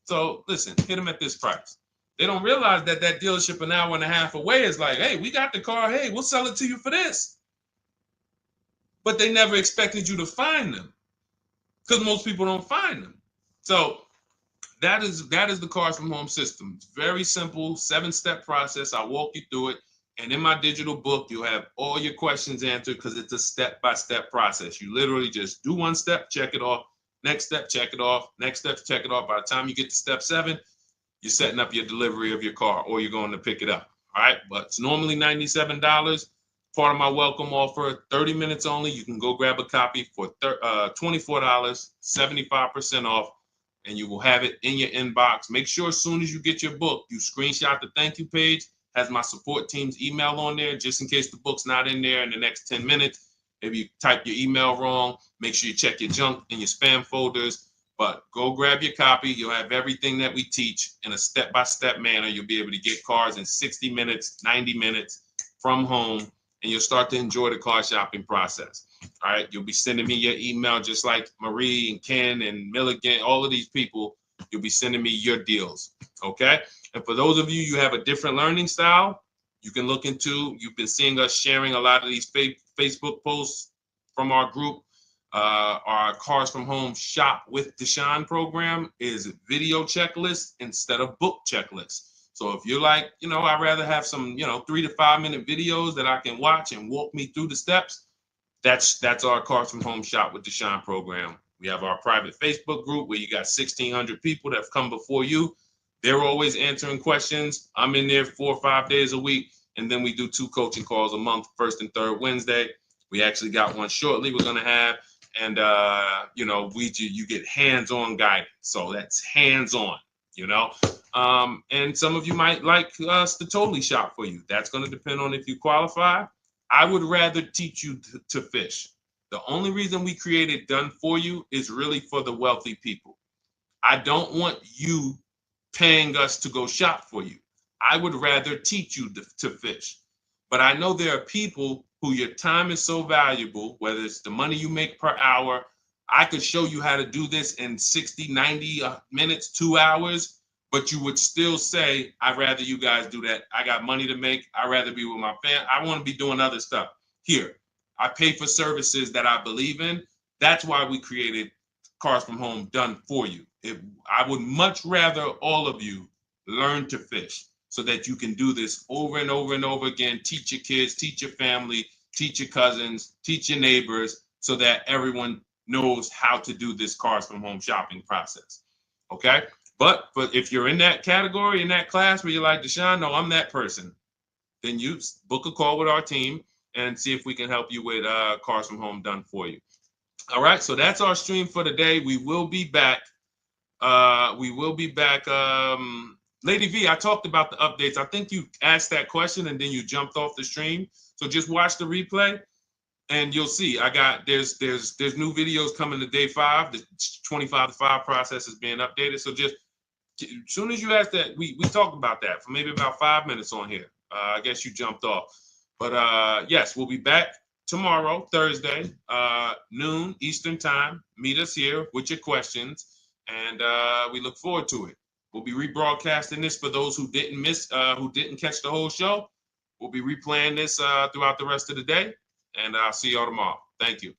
Speaker 1: So listen, hit them at this price. They don't realize that that dealership an hour and a half away is like, hey, we got the car. Hey, we'll sell it to you for this. But they never expected you to find them because most people don't find them. So that is the Cars from Home system. It's very simple, 7-step process. I'll walk you through it. And in my digital book, you'll have all your questions answered because it's a step-by-step process. You literally just do one step, check it off. Next step, check it off. Next step, check it off. By the time you get to step 7, you're setting up your delivery of your car or you're going to pick it up. All right. But it's normally $97. Part of my welcome offer, 30 minutes only. You can go grab a copy for $24, 75% off, and you will have it in your inbox. Make sure as soon as you get your book, you screenshot the thank you page, has my support team's email on there, just in case the book's not in there in the next 10 minutes. If you type your email wrong, make sure you check your junk and your spam folders. But go grab your copy. You'll have everything that we teach in a step-by-step manner. You'll be able to get cars in 60 minutes, 90 minutes from home, and you'll start to enjoy the car shopping process. All right. You'll be sending me your email just like Marie and Ken and Milligan, all of these people. You'll be sending me your deals. Okay. And for those of you, you have a different learning style, you can look into, you've been seeing us sharing a lot of these Facebook posts from our group. Our Cars from Home Shop with Deshone program is video checklist instead of book checklist. So if you're like, I'd rather have some, 3 to 5 minute videos that I can watch and walk me through the steps, that's our Cars from Home Shop with Deshone program. We have our private Facebook group where you got 1,600 people that have come before you. They're always answering questions. I'm in there 4 or 5 days a week. And then we do 2 coaching calls a month, first and third Wednesday. We actually got one shortly we're going to have. And, you get hands-on guidance. So that's hands-on, and some of you might like us to totally shop for you. That's going to depend on if you qualify. I would rather teach you to fish. The only reason we created Done For You is really for the wealthy people. I don't want you paying us to go shop for you. I would rather teach you to fish. But I know there are people who your time is so valuable, whether it's the money you make per hour. I could show you how to do this in 60, 90 minutes, 2 hours, but you would still say, I'd rather you guys do that. I got money to make. I'd rather be with my family. I want to be doing other stuff. Here, I pay for services that I believe in. That's why we created Cars from Home Done For You. I would much rather all of you learn to fish so that you can do this over and over and over again. Teach your kids, teach your family, teach your cousins, teach your neighbors, so that everyone knows how to do this Cars from Home shopping process. Okay? But if you're in that category, in that class where you're like, Deshone, no, I'm that person, then you book a call with our team and see if we can help you with Cars from Home Done For You. All right, so that's our stream for today. We will be back. Lady V, I talked about the updates. I think you asked that question and then you jumped off the stream. So just watch the replay and you'll see. There's new videos coming to day 5. The 25 to 5 process is being updated. So just as soon as you asked that, we talked about that for maybe about 5 minutes on here. I guess you jumped off. But yes, we'll be back tomorrow, Thursday, noon Eastern time. Meet us here with your questions, and we look forward to it. We'll be rebroadcasting this for those who didn't catch the whole show. We'll be replaying this throughout the rest of the day, and I'll see y'all tomorrow. Thank you.